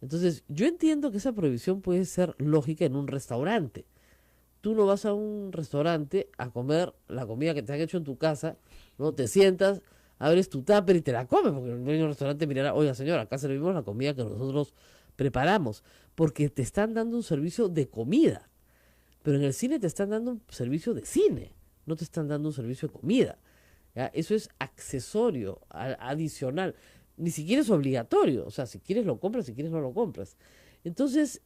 Entonces, yo entiendo que esa prohibición puede ser lógica en un restaurante. Tú no vas a un restaurante a comer la comida que te han hecho en tu casa, ¿no? Te sientas, abres tu tupper y te la comes, porque el dueño del restaurante mirará: oiga señora, acá servimos la comida que nosotros preparamos, porque te están dando un servicio de comida. Pero en el cine te están dando un servicio de cine, no te están dando un servicio de comida. ¿Ya? Eso es accesorio, adicional. Ni siquiera es obligatorio. O sea, si quieres lo compras, si quieres no lo compras. Entonces,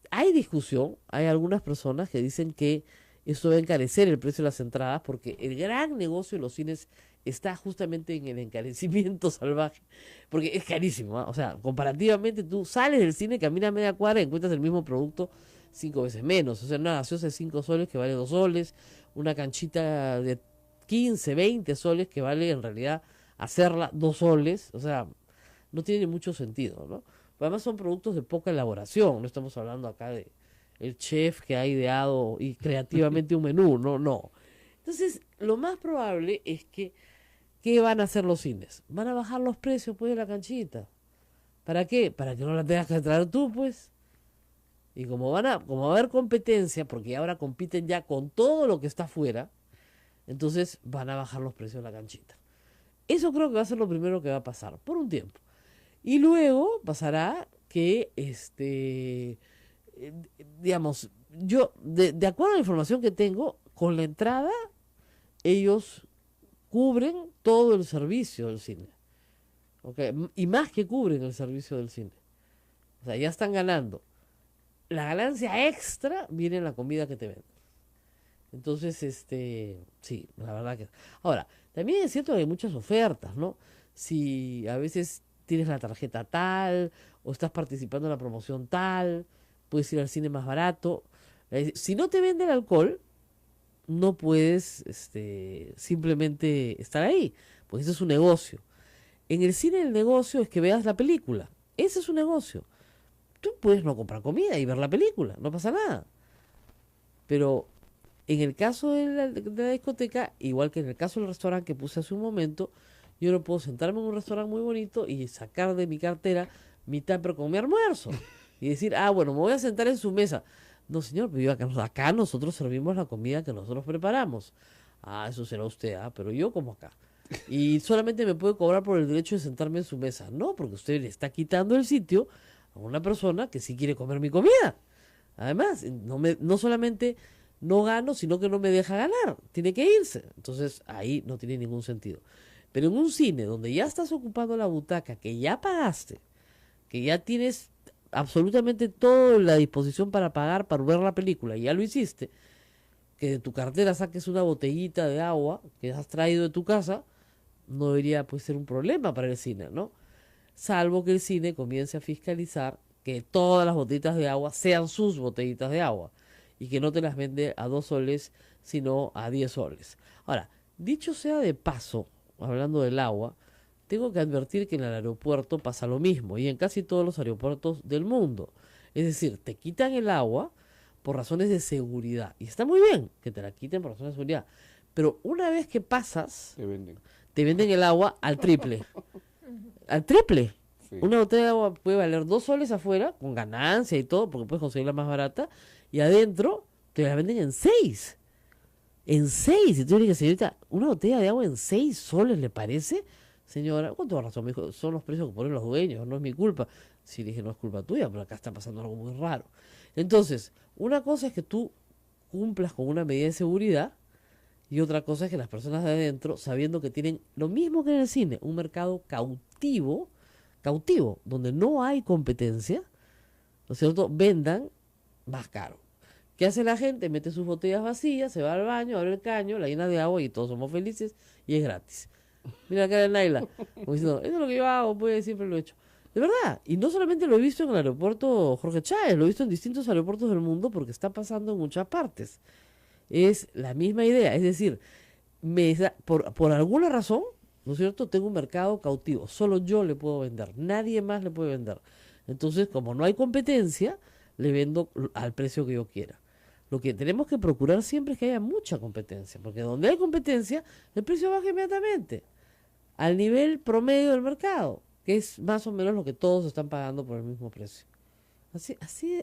hay discusión. Hay algunas personas que dicen que esto va a encarecer el precio de las entradas, porque el gran negocio de los cines está justamente en el encarecimiento salvaje, porque es carísimo, ¿eh? O sea, comparativamente tú sales del cine, caminas media cuadra y encuentras el mismo producto 5 veces menos. O sea, una gaseosa de 5 soles que vale 2 soles, una canchita de 15, 20 soles que vale en realidad hacerla 2 soles. O sea, no tiene mucho sentido, ¿no? Además son productos de poca elaboración, no estamos hablando acá de el chef que ha ideado y creativamente un menú, no. Entonces, lo más probable es que, ¿qué van a hacer los cines? Van a bajar los precios, pues, de la canchita. ¿Para qué? Para que no la tengas que traer tú, pues. Y como va a haber competencia, porque ahora compiten ya con todo lo que está afuera, entonces van a bajar los precios de la canchita. Eso creo que va a ser lo primero que va a pasar, por un tiempo. Y luego pasará que, digamos, yo, de acuerdo a la información que tengo, con la entrada, ellos cubren todo el servicio del cine. ¿Okay? Y más que cubren el servicio del cine. O sea, ya están ganando. La ganancia extra viene en la comida que te venden. Entonces, sí, la verdad que... Ahora, También es cierto que hay muchas ofertas, ¿no? Si a veces tienes la tarjeta tal o estás participando en la promoción tal, puedes ir al cine más barato. Si no te vende el alcohol, no puedes simplemente estar ahí, pues eso es un negocio. En el cine el negocio es que veas la película. Ese es un negocio. Tú puedes no comprar comida y ver la película, no pasa nada. Pero en el caso de la discoteca, igual que en el caso del restaurante que puse hace un momento, yo no puedo sentarme en un restaurante muy bonito y sacar de mi cartera mi tupper con mi almuerzo. Y decir, bueno, me voy a sentar en su mesa. No, señor, pero acá nosotros servimos la comida que nosotros preparamos. Eso será usted, pero yo como acá. Y solamente me puede cobrar por el derecho de sentarme en su mesa. No, porque usted le está quitando el sitio a una persona que sí quiere comer mi comida. Además, no solamente no gano, sino que no me deja ganar. Tiene que irse. Entonces, ahí no tiene ningún sentido. Pero en un cine donde ya estás ocupando la butaca, que ya pagaste, que ya tienes absolutamente toda la disposición para pagar, para ver la película, y ya lo hiciste, que de tu cartera saques una botellita de agua que has traído de tu casa, no debería pues ser un problema para el cine, ¿no? Salvo que el cine comience a fiscalizar que todas las botellitas de agua sean sus botellitas de agua y que no te las vende a 2 soles, sino a 10 soles. Ahora, dicho sea de paso, hablando del agua, tengo que advertir que en el aeropuerto pasa lo mismo y en casi todos los aeropuertos del mundo. Es decir, te quitan el agua por razones de seguridad. Y está muy bien que te la quiten por razones de seguridad. Pero una vez que pasas, te venden el agua al triple. Al triple. Sí. Una botella de agua puede valer 2 soles afuera, con ganancia y todo, porque puedes conseguirla más barata. Y adentro te la venden en 6. En 6. Y tú dices, señorita, ¿una botella de agua en 6 soles le parece? Señora, con toda razón, me dijo, son los precios que ponen los dueños, no es mi culpa. Sí, le dije, no es culpa tuya, pero acá está pasando algo muy raro. Entonces, una cosa es que tú cumplas con una medida de seguridad y otra cosa es que las personas de adentro, sabiendo que tienen lo mismo que en el cine, un mercado cautivo, donde no hay competencia, ¿no es cierto?, vendan más caro. ¿Qué hace la gente? Mete sus botellas vacías, se va al baño, abre el caño, la llena de agua y todos somos felices y es gratis. Mira la cara de Naila, como diciendo, eso es lo que yo hago, pues siempre lo he hecho. De verdad, y no solamente lo he visto en el aeropuerto Jorge Chávez, lo he visto en distintos aeropuertos del mundo porque está pasando en muchas partes. Es la misma idea, es decir, por alguna razón, ¿no es cierto?, tengo un mercado cautivo, solo yo le puedo vender, nadie más le puede vender. Entonces, como no hay competencia, le vendo al precio que yo quiera. Lo que tenemos que procurar siempre es que haya mucha competencia, porque donde hay competencia, el precio baja inmediatamente al nivel promedio del mercado, que es más o menos lo que todos están pagando por el mismo precio. Así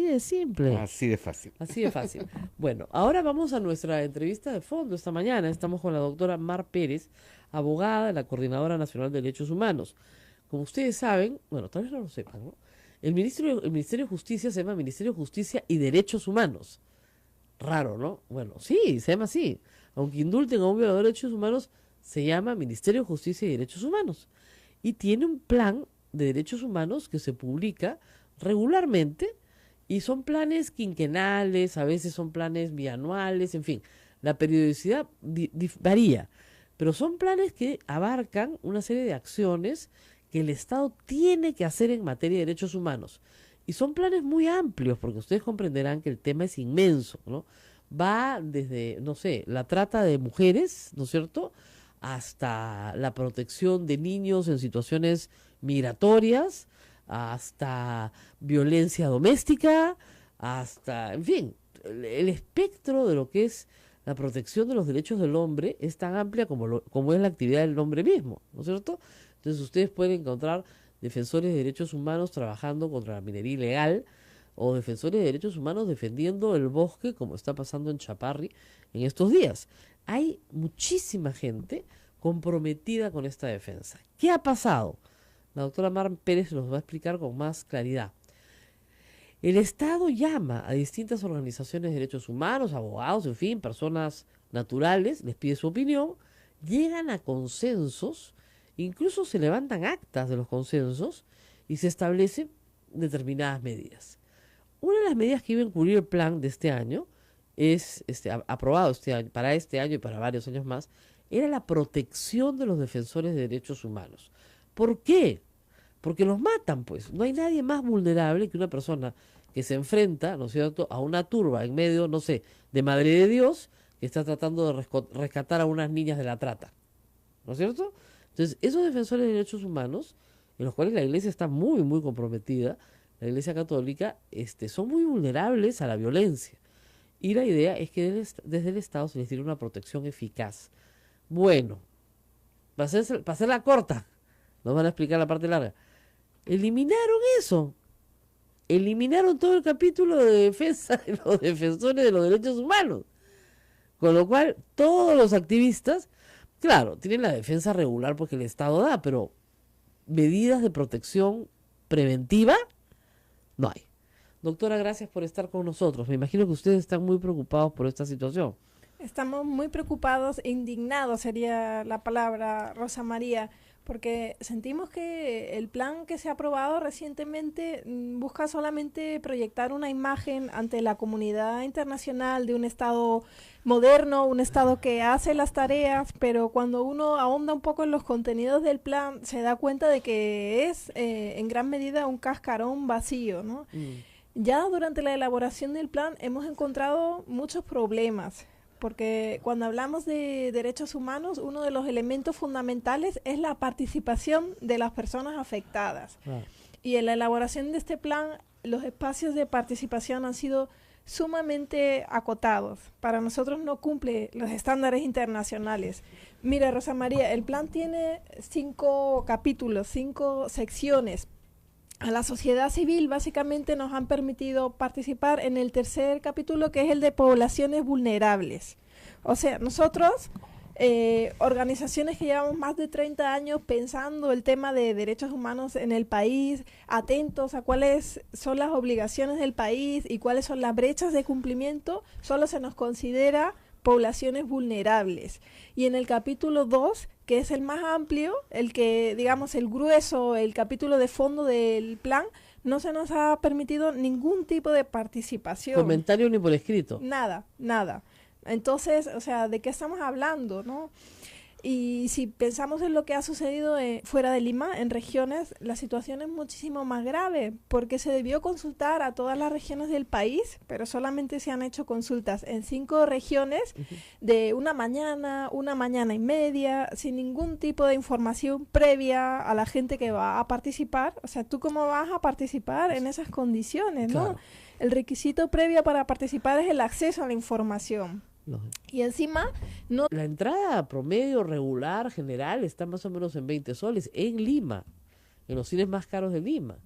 de simple. Así de fácil. Así de fácil. Bueno, ahora vamos a nuestra entrevista de fondo esta mañana. Estamos con la doctora Mar Pérez, abogada de la Coordinadora Nacional de Derechos Humanos. Como ustedes saben, bueno, tal vez no lo sepan, ¿no? El Ministerio de Justicia se llama Ministerio de Justicia y Derechos Humanos. Raro, ¿no? Bueno, sí, se llama así. Aunque indulten a un violador de derechos humanos, se llama Ministerio de Justicia y Derechos Humanos. Y tiene un plan de derechos humanos que se publica regularmente y son planes quinquenales, a veces son planes bianuales, en fin, la periodicidad varía. Pero son planes que abarcan una serie de acciones que el Estado tiene que hacer en materia de derechos humanos. Y son planes muy amplios, porque ustedes comprenderán que el tema es inmenso, ¿no? Va desde, no sé, la trata de mujeres, ¿no es cierto?, hasta la protección de niños en situaciones migratorias, hasta violencia doméstica, hasta, en fin, el espectro de lo que es la protección de los derechos del hombre es tan amplia como es la actividad del hombre mismo, ¿no es cierto? Entonces ustedes pueden encontrar defensores de derechos humanos trabajando contra la minería ilegal o defensores de derechos humanos defendiendo el bosque, como está pasando en Chaparri en estos días. Hay muchísima gente comprometida con esta defensa. ¿Qué ha pasado? La doctora Mar Pérez nos va a explicar con más claridad. El Estado llama a distintas organizaciones de derechos humanos, abogados, en fin, personas naturales, les pide su opinión, llegan a consensos, incluso se levantan actas de los consensos y se establecen determinadas medidas. Una de las medidas que iba a incluir el plan de este año es aprobado este año, para este año y para varios años más, era la protección de los defensores de derechos humanos. ¿Por qué? Porque los matan, pues. No hay nadie más vulnerable que una persona que se enfrenta, ¿no es cierto?, a una turba en medio, no sé, de Madre de Dios, que está tratando de rescatar a unas niñas de la trata. ¿No es cierto? Entonces, esos defensores de derechos humanos, en los cuales la Iglesia está muy, muy comprometida, la Iglesia Católica, son muy vulnerables a la violencia. Y la idea es que desde el Estado se les diera una protección eficaz. Bueno, para hacerla corta, nos van a explicar la parte larga. Eliminaron eso. Eliminaron todo el capítulo de defensa de los defensores de los derechos humanos. Con lo cual, todos los activistas, claro, tienen la defensa regular porque el Estado da, pero medidas de protección preventiva no hay. Doctora, gracias por estar con nosotros. Me imagino que ustedes están muy preocupados por esta situación. Estamos muy preocupados e indignados, sería la palabra, Rosa María, porque sentimos que el plan que se ha aprobado recientemente busca solamente proyectar una imagen ante la comunidad internacional de un Estado moderno, un Estado que hace las tareas, pero cuando uno ahonda un poco en los contenidos del plan, se da cuenta de que es en gran medida un cascarón vacío, ¿no? Ya durante la elaboración del plan hemos encontrado muchos problemas, porque cuando hablamos de derechos humanos, uno de los elementos fundamentales es la participación de las personas afectadas. Y en la elaboración de este plan, los espacios de participación han sido sumamente acotados. Para nosotros no cumple los estándares internacionales. Mira, Rosa María, el plan tiene 5 capítulos, 5 secciones. A la sociedad civil básicamente nos han permitido participar en el tercer capítulo, que es el de poblaciones vulnerables. O sea, nosotros, organizaciones que llevamos más de 30 años pensando el tema de derechos humanos en el país, atentos a cuáles son las obligaciones del país y cuáles son las brechas de cumplimiento, solo se nos considera poblaciones vulnerables. Y en el capítulo 2, que es el más amplio, el que, digamos, el grueso, el capítulo de fondo del plan, no se nos ha permitido ningún tipo de participación. Comentario ni por escrito. Nada, nada. Entonces, o sea, ¿de qué estamos hablando, no? Y si pensamos en lo que ha sucedido fuera de Lima, en regiones, la situación es muchísimo más grave, porque se debió consultar a todas las regiones del país, pero solamente se han hecho consultas en 5 regiones de una mañana y media, sin ningún tipo de información previa a la gente que va a participar. O sea, ¿tú cómo vas a participar en esas condiciones, no? Claro. El requisito previo para participar es el acceso a la información. No. Y encima, no. La entrada promedio regular general está más o menos en 20 soles en Lima, en los cines más caros de Lima,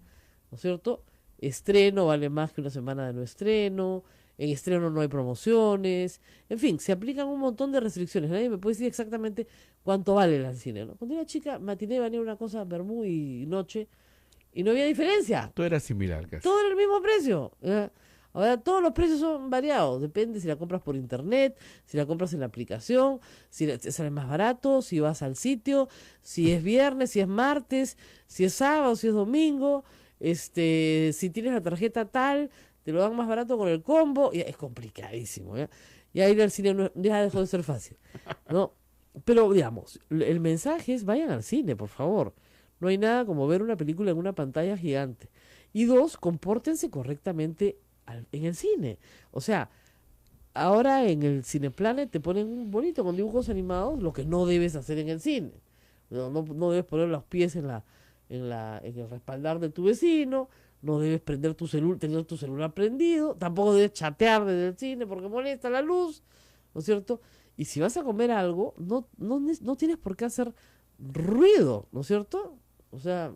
¿no es cierto? Estreno vale más que una semana de no estreno, en estreno no hay promociones, en fin, se aplican un montón de restricciones. Nadie me puede decir exactamente cuánto vale el cine, ¿no? Cuando era chica, matiné venía una cosa, vermú y noche, y no había diferencia. Todo era similar casi. Todo era el mismo precio. Ahora todos los precios son variados, depende si la compras por internet, si la compras en la aplicación, si te sale más barato, si vas al sitio, si es viernes, si es martes, si es sábado, si es domingo, si tienes la tarjeta tal, te lo dan más barato con el combo, y es complicadísimo, ¿ya? Ya ir al cine ya dejó de ser fácil, ¿no? Pero digamos, el mensaje es vayan al cine, por favor. No hay nada como ver una película en una pantalla gigante. Y 2, compórtense correctamente en el cine. O sea, ahora en el Cineplanet te ponen un bonito con dibujos animados, lo que no debes hacer en el cine. No debes poner los pies en el respaldar de tu vecino, no debes tener tu celular prendido, tampoco debes chatear desde el cine porque molesta la luz, ¿no es cierto? Y si vas a comer algo, no tienes por qué hacer ruido, ¿no es cierto? O sea,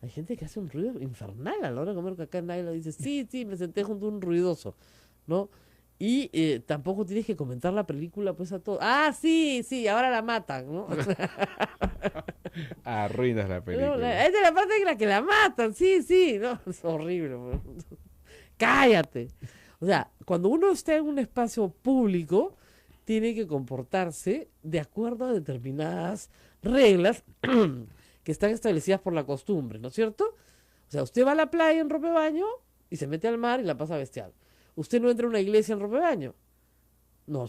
hay gente que hace un ruido infernal a la hora de comer, que acá nadie lo dice, sí, me senté junto a un ruidoso, ¿no? Y tampoco tienes que comentar la película pues a todo. Ah, sí, ahora la matan, ¿no? Arruinas la película. No, esta es la parte en la que la matan, sí, no, es horrible. Cállate. O sea, cuando uno está en un espacio público, tiene que comportarse de acuerdo a determinadas reglas que están establecidas por la costumbre, ¿no es cierto? O sea, usted va a la playa en ropa de baño y se mete al mar y la pasa bestial. Usted no entra a una iglesia en ropa de baño. No,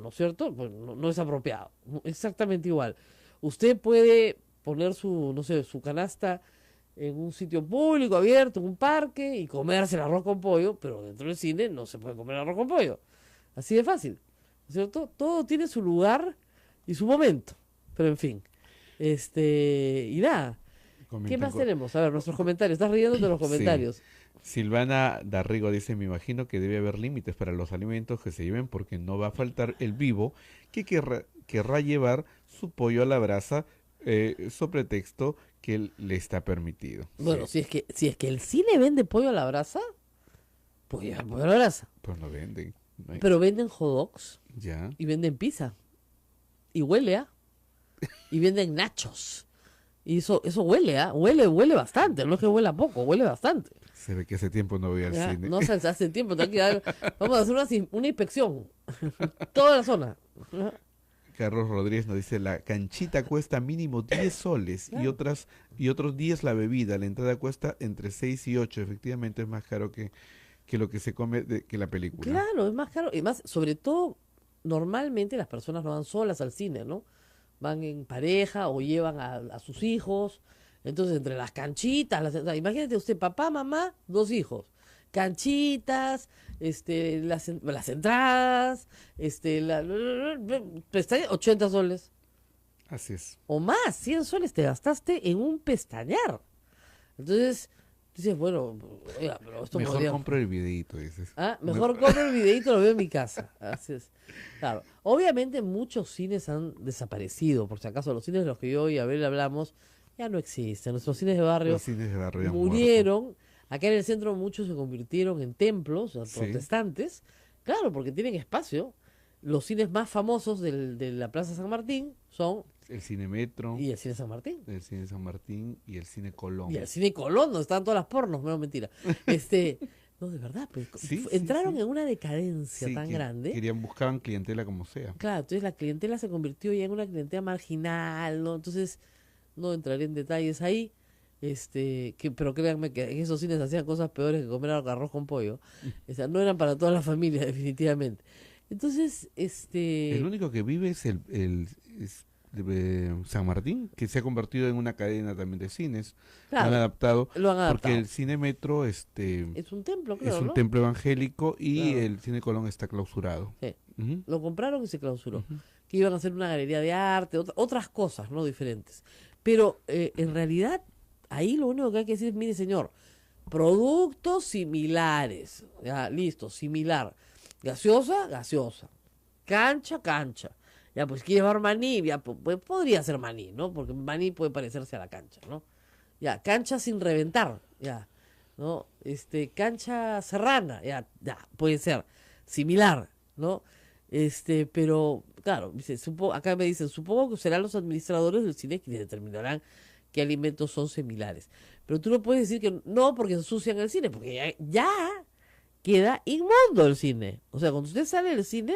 no es cierto, pues no es apropiado. Exactamente igual. Usted puede poner su, no sé, su canasta en un sitio público, abierto, en un parque, y comerse el arroz con pollo, pero dentro del cine no se puede comer arroz con pollo. Así de fácil, ¿no es cierto? Todo tiene su lugar y su momento. Pero en fin, y nada. ¿Qué Comentan más tenemos? A ver, nuestros comentarios. Estás riendo de los Sí. comentarios. Silvana Darrigo dice, me imagino que debe haber límites para los alimentos que se lleven porque no va a faltar el vivo que querrá llevar su pollo a la brasa sobre pretexto que le está permitido. Bueno, Sí, si es que el cine vende pollo a la brasa, pues lleva pollo a la brasa. pues lo venden. No hay- Pero venden hot dogs Ya. y venden pizza. Y huele, ¿ah? Y venden nachos. Y eso huele, ¿ah? Huele bastante. No es que huela poco, huele bastante. Se ve que hace tiempo no voy al Ya, cine. no hace tiempo, tranquila. Vamos a hacer una inspección. Toda la zona. Carlos Rodríguez nos dice, la canchita cuesta mínimo 10 soles Claro. y otros 10 la bebida. La entrada cuesta entre 6 y 8. Efectivamente es más caro que lo que se come que la película. Claro, es más caro. Y más, sobre todo, normalmente las personas no van solas al cine, ¿no? Van en pareja o llevan a sus hijos. Entonces, entre las canchitas, o sea, imagínate usted, papá, mamá, 2 hijos. Canchitas, las entradas, pestañas, 80 soles. Así es. O más, 100 soles te gastaste en un pestañar. Entonces, dices, bueno, oiga, pero esto Mejor podría... compro el videíto, dices. Ah, mejor compro el videíto, lo veo en mi casa. Así es. Claro. Obviamente muchos cines han desaparecido, por si acaso los cines de los que yo y Abel hablamos ya no existen. Nuestros cines de barrio Los cines de barrio han murieron. Acá en el centro muchos se convirtieron en templos, o sea, Sí. protestantes. Claro, porque tienen espacio. Los cines más famosos de la Plaza San Martín son muerto. El cine Metro, y el cine San Martín. el cine San Martín y el cine Colón. Y el cine Colón, donde están todas las pornos, no, mentira. No, de verdad, pues, Sí, entraron sí. en una decadencia Sí, tan que grande. buscaban clientela como sea. Claro, entonces la clientela se convirtió ya en una clientela marginal, ¿no? Entonces, no entraré en detalles ahí, pero créanme que en esos cines hacían cosas peores que comer arroz con pollo. O sea, no eran para toda la familia, definitivamente. Entonces, El único que vive es San Martín, que se ha convertido en una cadena también de cines. Lo han claro, adaptado, lo han adaptado. porque el cine Metro Es un templo, es creo, un ¿no? templo evangélico y Claro. el cine Colón está clausurado. Sí. Ujú. Lo compraron y se clausuró. Ujú. Que iban a hacer una galería de arte, otras cosas, ¿no? Diferentes. Pero en realidad, ahí lo único que hay que decir es, mire señor, productos similares. Ya, listo, similar. Gaseosa, gaseosa. Cancha, cancha. Ya, pues quiere llevar maní, ya, pues podría ser maní, ¿no? Porque maní puede parecerse a la cancha, ¿no? Ya, cancha sin reventar, ya, ¿no? Cancha serrana, ya, puede ser similar, ¿no? Pero, claro, dice, acá me dicen, supongo que serán los administradores del cine quienes determinarán qué alimentos son similares. Pero tú no puedes decir que no porque ensucian el cine, porque ya queda inmundo el cine. O sea, cuando usted sale del cine,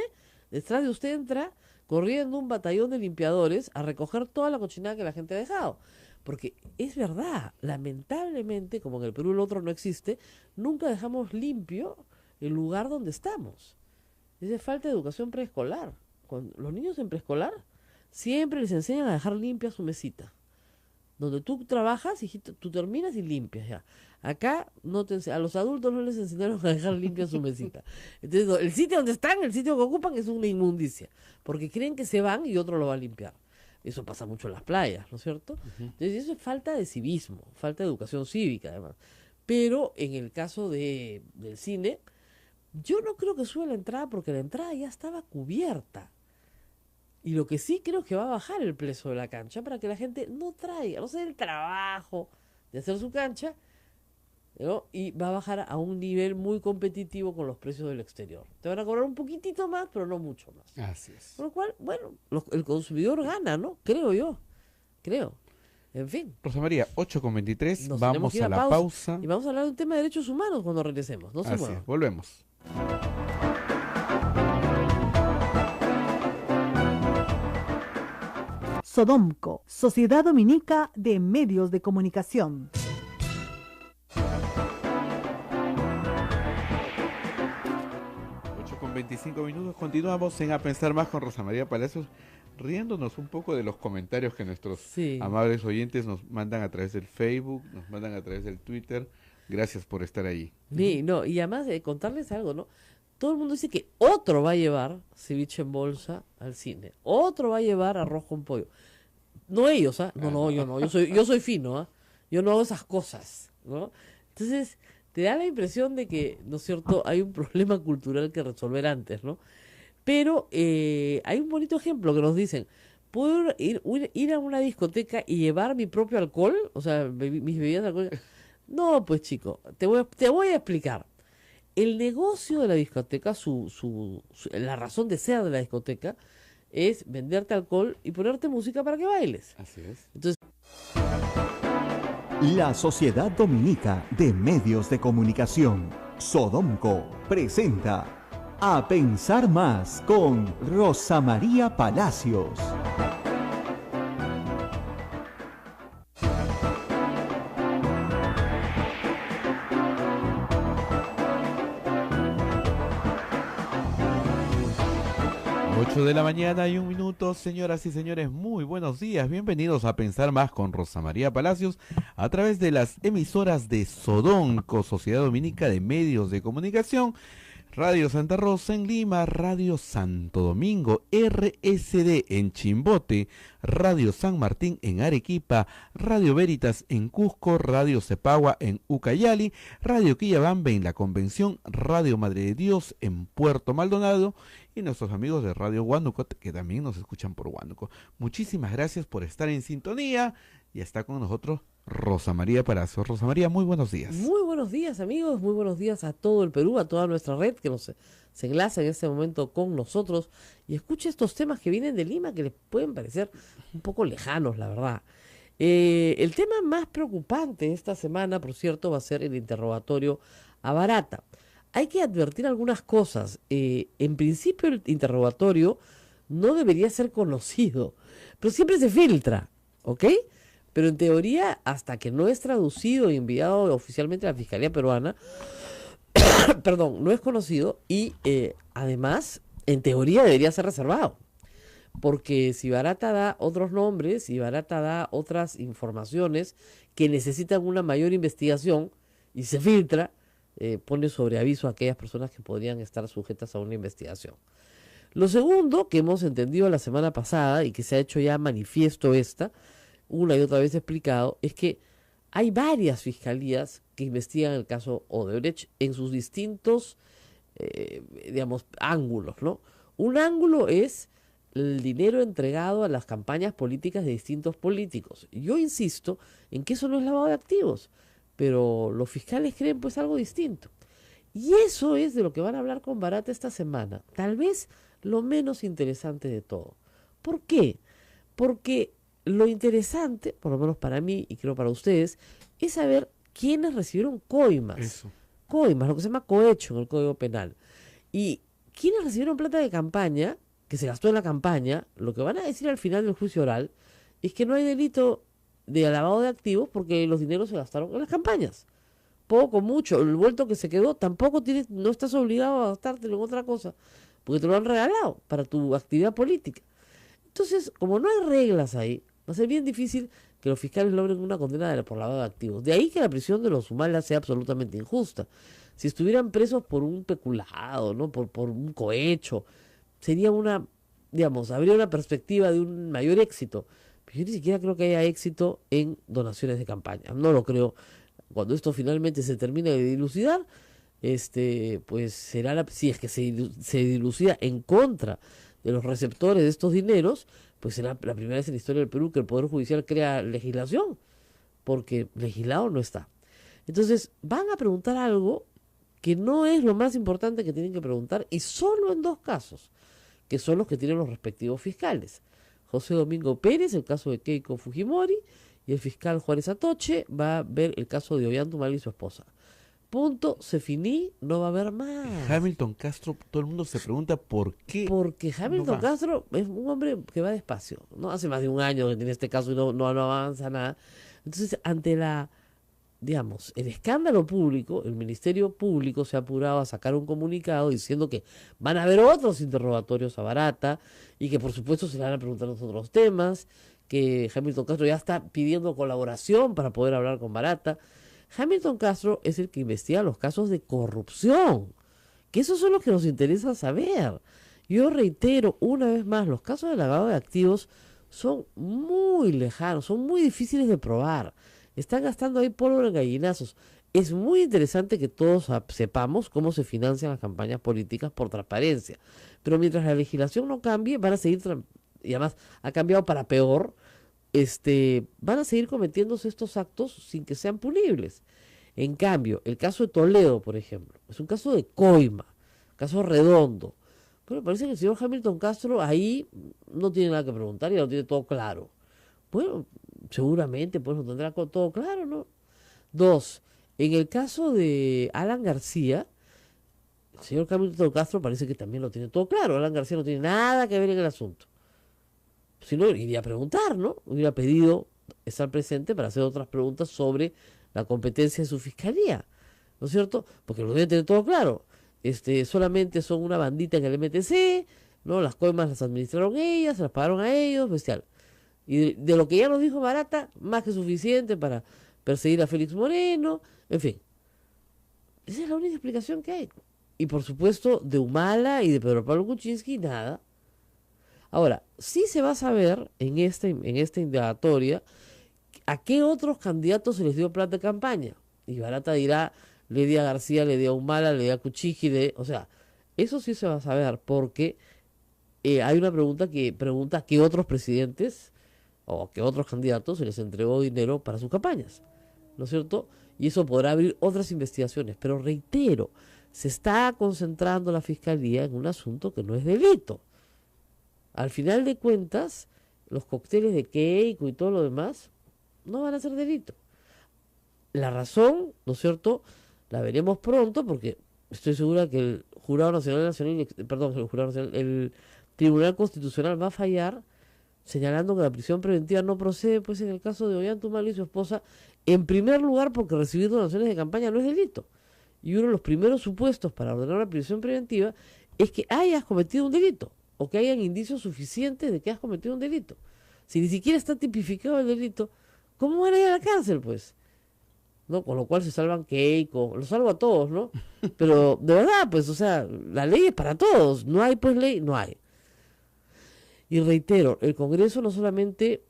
detrás de usted entra corriendo un batallón de limpiadores a recoger toda la cochinada que la gente ha dejado. Porque es verdad, lamentablemente, como en el Perú el otro no existe, nunca dejamos limpio el lugar donde estamos. Es falta de educación preescolar. Los niños en preescolar siempre les enseñan a dejar limpia su mesita. Donde tú trabajas, hijito, tú terminas y limpias ya. Acá a los adultos no les enseñaron a dejar limpia su mesita. Entonces, el sitio donde están, el sitio que ocupan es una inmundicia. Porque creen que se van y otro lo va a limpiar. Eso pasa mucho en las playas, ¿no es cierto? Entonces, eso es falta de civismo, falta de educación cívica, además. Pero en el caso del cine, yo no creo que sube la entrada porque la entrada ya estaba cubierta. Y lo que sí creo que va a bajar el precio de la cancha para que la gente no se dé el trabajo de hacer su cancha, ¿no? Y va a bajar a un nivel muy competitivo con los precios del exterior. Te van a cobrar un poquitito más, pero no mucho más. Así es. Con lo cual, bueno, el consumidor gana, ¿no? Creo yo. Creo. En fin. Rosa María, 8:23, Nos tenemos vamos que ir a la pausa. Y vamos a hablar de un tema de derechos humanos cuando regresemos. No se Así muevan. es, volvemos. Sodomco, Sociedad Dominica de Medios de Comunicación. 25 minutos. Continuamos en A Pensar Más con Rosa María Palacios, riéndonos un poco de los comentarios que nuestros amables oyentes nos mandan a través del Facebook, nos mandan a través del Twitter. Gracias por estar ahí. Sí, no, y además de contarles algo, ¿no? Todo el mundo dice que otro va a llevar ceviche en bolsa al cine, otro va a llevar arroz con pollo. No ellos, ¿ah? No, yo no, yo soy fino, ¿ah? Yo no hago esas cosas, ¿no? Entonces, te da la impresión de que, ¿no es cierto?, hay un problema cultural que resolver antes, ¿no? Pero hay un bonito ejemplo que nos dicen, ¿puedo ir a una discoteca y llevar mi propio alcohol? O sea, mis bebidas alcohólicas. No, pues chico, te voy a explicar. El negocio de la discoteca, la razón de ser de la discoteca, es venderte alcohol y ponerte música para que bailes. Así es. Entonces, La Sociedad Dominica de Medios de Comunicación, Sodomco, presenta A Pensar Más con Rosa María Palacios. De la mañana y 1 minuto, señoras y señores, muy buenos días, bienvenidos a Pensar Más con Rosa María Palacios a través de las emisoras de Sodonco, Sociedad Dominica de Medios de Comunicación, Radio Santa Rosa en Lima, Radio Santo Domingo, RSD en Chimbote, Radio San Martín en Arequipa, Radio Veritas en Cusco, Radio Cepagua en Ucayali, Radio Quillabambe en La Convención, Radio Madre de Dios en Puerto Maldonado y nuestros amigos de Radio Huánuco que también nos escuchan por Huánuco. Muchísimas gracias por estar en sintonía y está con nosotros Rosa María Palacios. Rosa María, muy buenos días. muy buenos días, amigos, muy buenos días a todo el Perú, a toda nuestra red que se enlaza en este momento con nosotros y escuche estos temas que vienen de Lima que les pueden parecer un poco lejanos, la verdad. El tema más preocupante esta semana, por cierto, va a ser el interrogatorio a Barata. Hay que advertir algunas cosas. En principio el interrogatorio no debería ser conocido, pero siempre se filtra, ¿ok? Pero en teoría, hasta que no es traducido y enviado oficialmente a la Fiscalía Peruana, perdón, no es conocido y además, en teoría debería ser reservado. Porque si Barata da otros nombres, si Barata da otras informaciones que necesitan una mayor investigación y se filtra, pone sobre aviso a aquellas personas que podrían estar sujetas a una investigación. Lo segundo que hemos entendido la semana pasada y que se ha hecho ya manifiesto una y otra vez explicado, es que hay varias fiscalías que investigan el caso Odebrecht en sus distintos, ángulos, ¿no? Un ángulo es el dinero entregado a las campañas políticas de distintos políticos. Yo insisto en que eso no es lavado de activos, pero los fiscales creen pues algo distinto. Y eso es de lo que van a hablar con Barata esta semana. Tal vez lo menos interesante de todo. ¿Por qué? Porque lo interesante, por lo menos para mí y creo para ustedes, es saber quiénes recibieron coimas. Eso. Coimas, lo que se llama cohecho en el Código Penal. Y quiénes recibieron plata de campaña, que se gastó en la campaña, lo que van a decir al final del juicio oral es que no hay delito de lavado de activos porque los dineros se gastaron en las campañas. Poco, mucho, el vuelto que se quedó, tampoco no estás obligado a gastártelo en otra cosa, porque te lo han regalado para tu actividad política. Entonces, como no hay reglas ahí, va a ser bien difícil que los fiscales logren una condena por lavado de activos. De ahí que la prisión de los Humala sea absolutamente injusta. Si estuvieran presos por un peculado, ¿no? por un cohecho, sería habría una perspectiva de un mayor éxito. Pero yo ni siquiera creo que haya éxito en donaciones de campaña. No lo creo. Cuando esto finalmente se termine de dilucidar, pues será si es que se dilucida en contra de los receptores de estos dineros, pues será la primera vez en la historia del Perú que el Poder Judicial crea legislación, porque legislado no está. Entonces, van a preguntar algo que no es lo más importante que tienen que preguntar, y solo en 2 casos, que son los que tienen los respectivos fiscales. José Domingo Pérez, el caso de Keiko Fujimori, y el fiscal Juárez Atoche va a ver el caso de Ollanta y su esposa. Punto, se finí, no va a haber más. Hamilton Castro, todo el mundo se pregunta por qué. Porque Hamilton Castro es un hombre que va despacio, ¿no? Hace más de un año que tiene este caso y no avanza nada. Entonces, ante la digamos, el escándalo público, el Ministerio Público se ha apurado a sacar un comunicado diciendo que van a haber otros interrogatorios a Barata y que por supuesto se le van a preguntar los otros temas, que Hamilton Castro ya está pidiendo colaboración para poder hablar con Barata. Hamilton Castro es el que investiga los casos de corrupción, que esos son los que nos interesa saber. Yo reitero una vez más, los casos de lavado de activos son muy lejanos, son muy difíciles de probar. Están gastando ahí pólvora en gallinazos. Es muy interesante que todos sepamos cómo se financian las campañas políticas por transparencia. Pero mientras la legislación no cambie, van a seguir, y además ha cambiado para peor, van a seguir cometiéndose estos actos sin que sean punibles. En cambio, el caso de Toledo, por ejemplo, es un caso de coima, caso redondo. Pero parece que el señor Hamilton Castro ahí no tiene nada que preguntar y lo tiene todo claro. Bueno, seguramente pues lo tendrá todo claro, ¿no? Dos, en el caso de Alan García, el señor Hamilton Castro parece que también lo tiene todo claro. Alan García no tiene nada que ver en el asunto. Si no, iría a preguntar, ¿no? Hubiera pedido estar presente para hacer otras preguntas sobre la competencia de su fiscalía, ¿no es cierto? Porque lo debe tener todo claro. Solamente son una bandita en el MTC, ¿no? Las coimas las administraron ellas, se las pagaron a ellos, bestial. Y de lo que ya nos dijo Barata, más que suficiente para perseguir a Félix Moreno, en fin. Esa es la única explicación que hay. Y por supuesto, de Humala y de Pedro Pablo Kuczynski, nada. Ahora, sí se va a saber en esta indagatoria a qué otros candidatos se les dio plata de campaña. Y Barata dirá, le di a García, le di a Humala, le di a Kuczynski, o sea, eso sí se va a saber porque hay una pregunta que pregunta a qué otros presidentes o que otros candidatos se les entregó dinero para sus campañas, ¿no es cierto? Y eso podrá abrir otras investigaciones, pero reitero, se está concentrando la Fiscalía en un asunto que no es delito. Al final de cuentas, los cócteles de Keiko y todo lo demás no van a ser delito. La razón, ¿no es cierto?, la veremos pronto porque estoy segura que el el Tribunal Constitucional va a fallar señalando que la prisión preventiva no procede, pues en el caso de Ollanta Humala y su esposa, en primer lugar porque recibir donaciones de campaña no es delito. Y uno de los primeros supuestos para ordenar una prisión preventiva es que hayas cometido un delito o que hayan indicios suficientes de que has cometido un delito. Si ni siquiera está tipificado el delito, ¿cómo van a ir a la cárcel, pues? ¿No? Con lo cual se salvan Keiko, lo salvo a todos, ¿no? Pero de verdad, pues, o sea, la ley es para todos, no hay pues ley, no hay. Y reitero, el Congreso no solamente,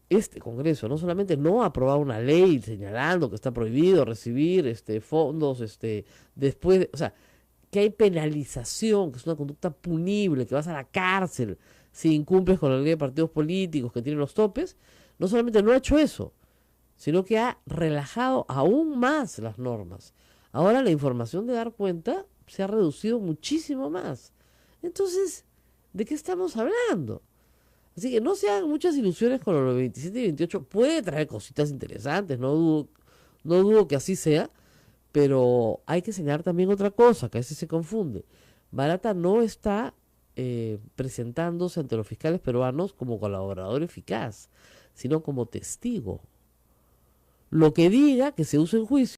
este Congreso no solamente no ha aprobado una ley señalando que está prohibido recibir fondos, después, o sea, que hay penalización, que es una conducta punible, que vas a la cárcel si incumples con la ley de partidos políticos que tienen los topes, no solamente no ha hecho eso, sino que ha relajado aún más las normas. Ahora la información de dar cuenta se ha reducido muchísimo más. Entonces, ¿de qué estamos hablando? Así que no se hagan muchas ilusiones con los 27 y 28. Puede traer cositas interesantes, no dudo que así sea, pero hay que señalar también otra cosa, que a veces se confunde. Barata no está presentándose ante los fiscales peruanos como colaborador eficaz, sino como testigo. Lo que diga que se use en juicio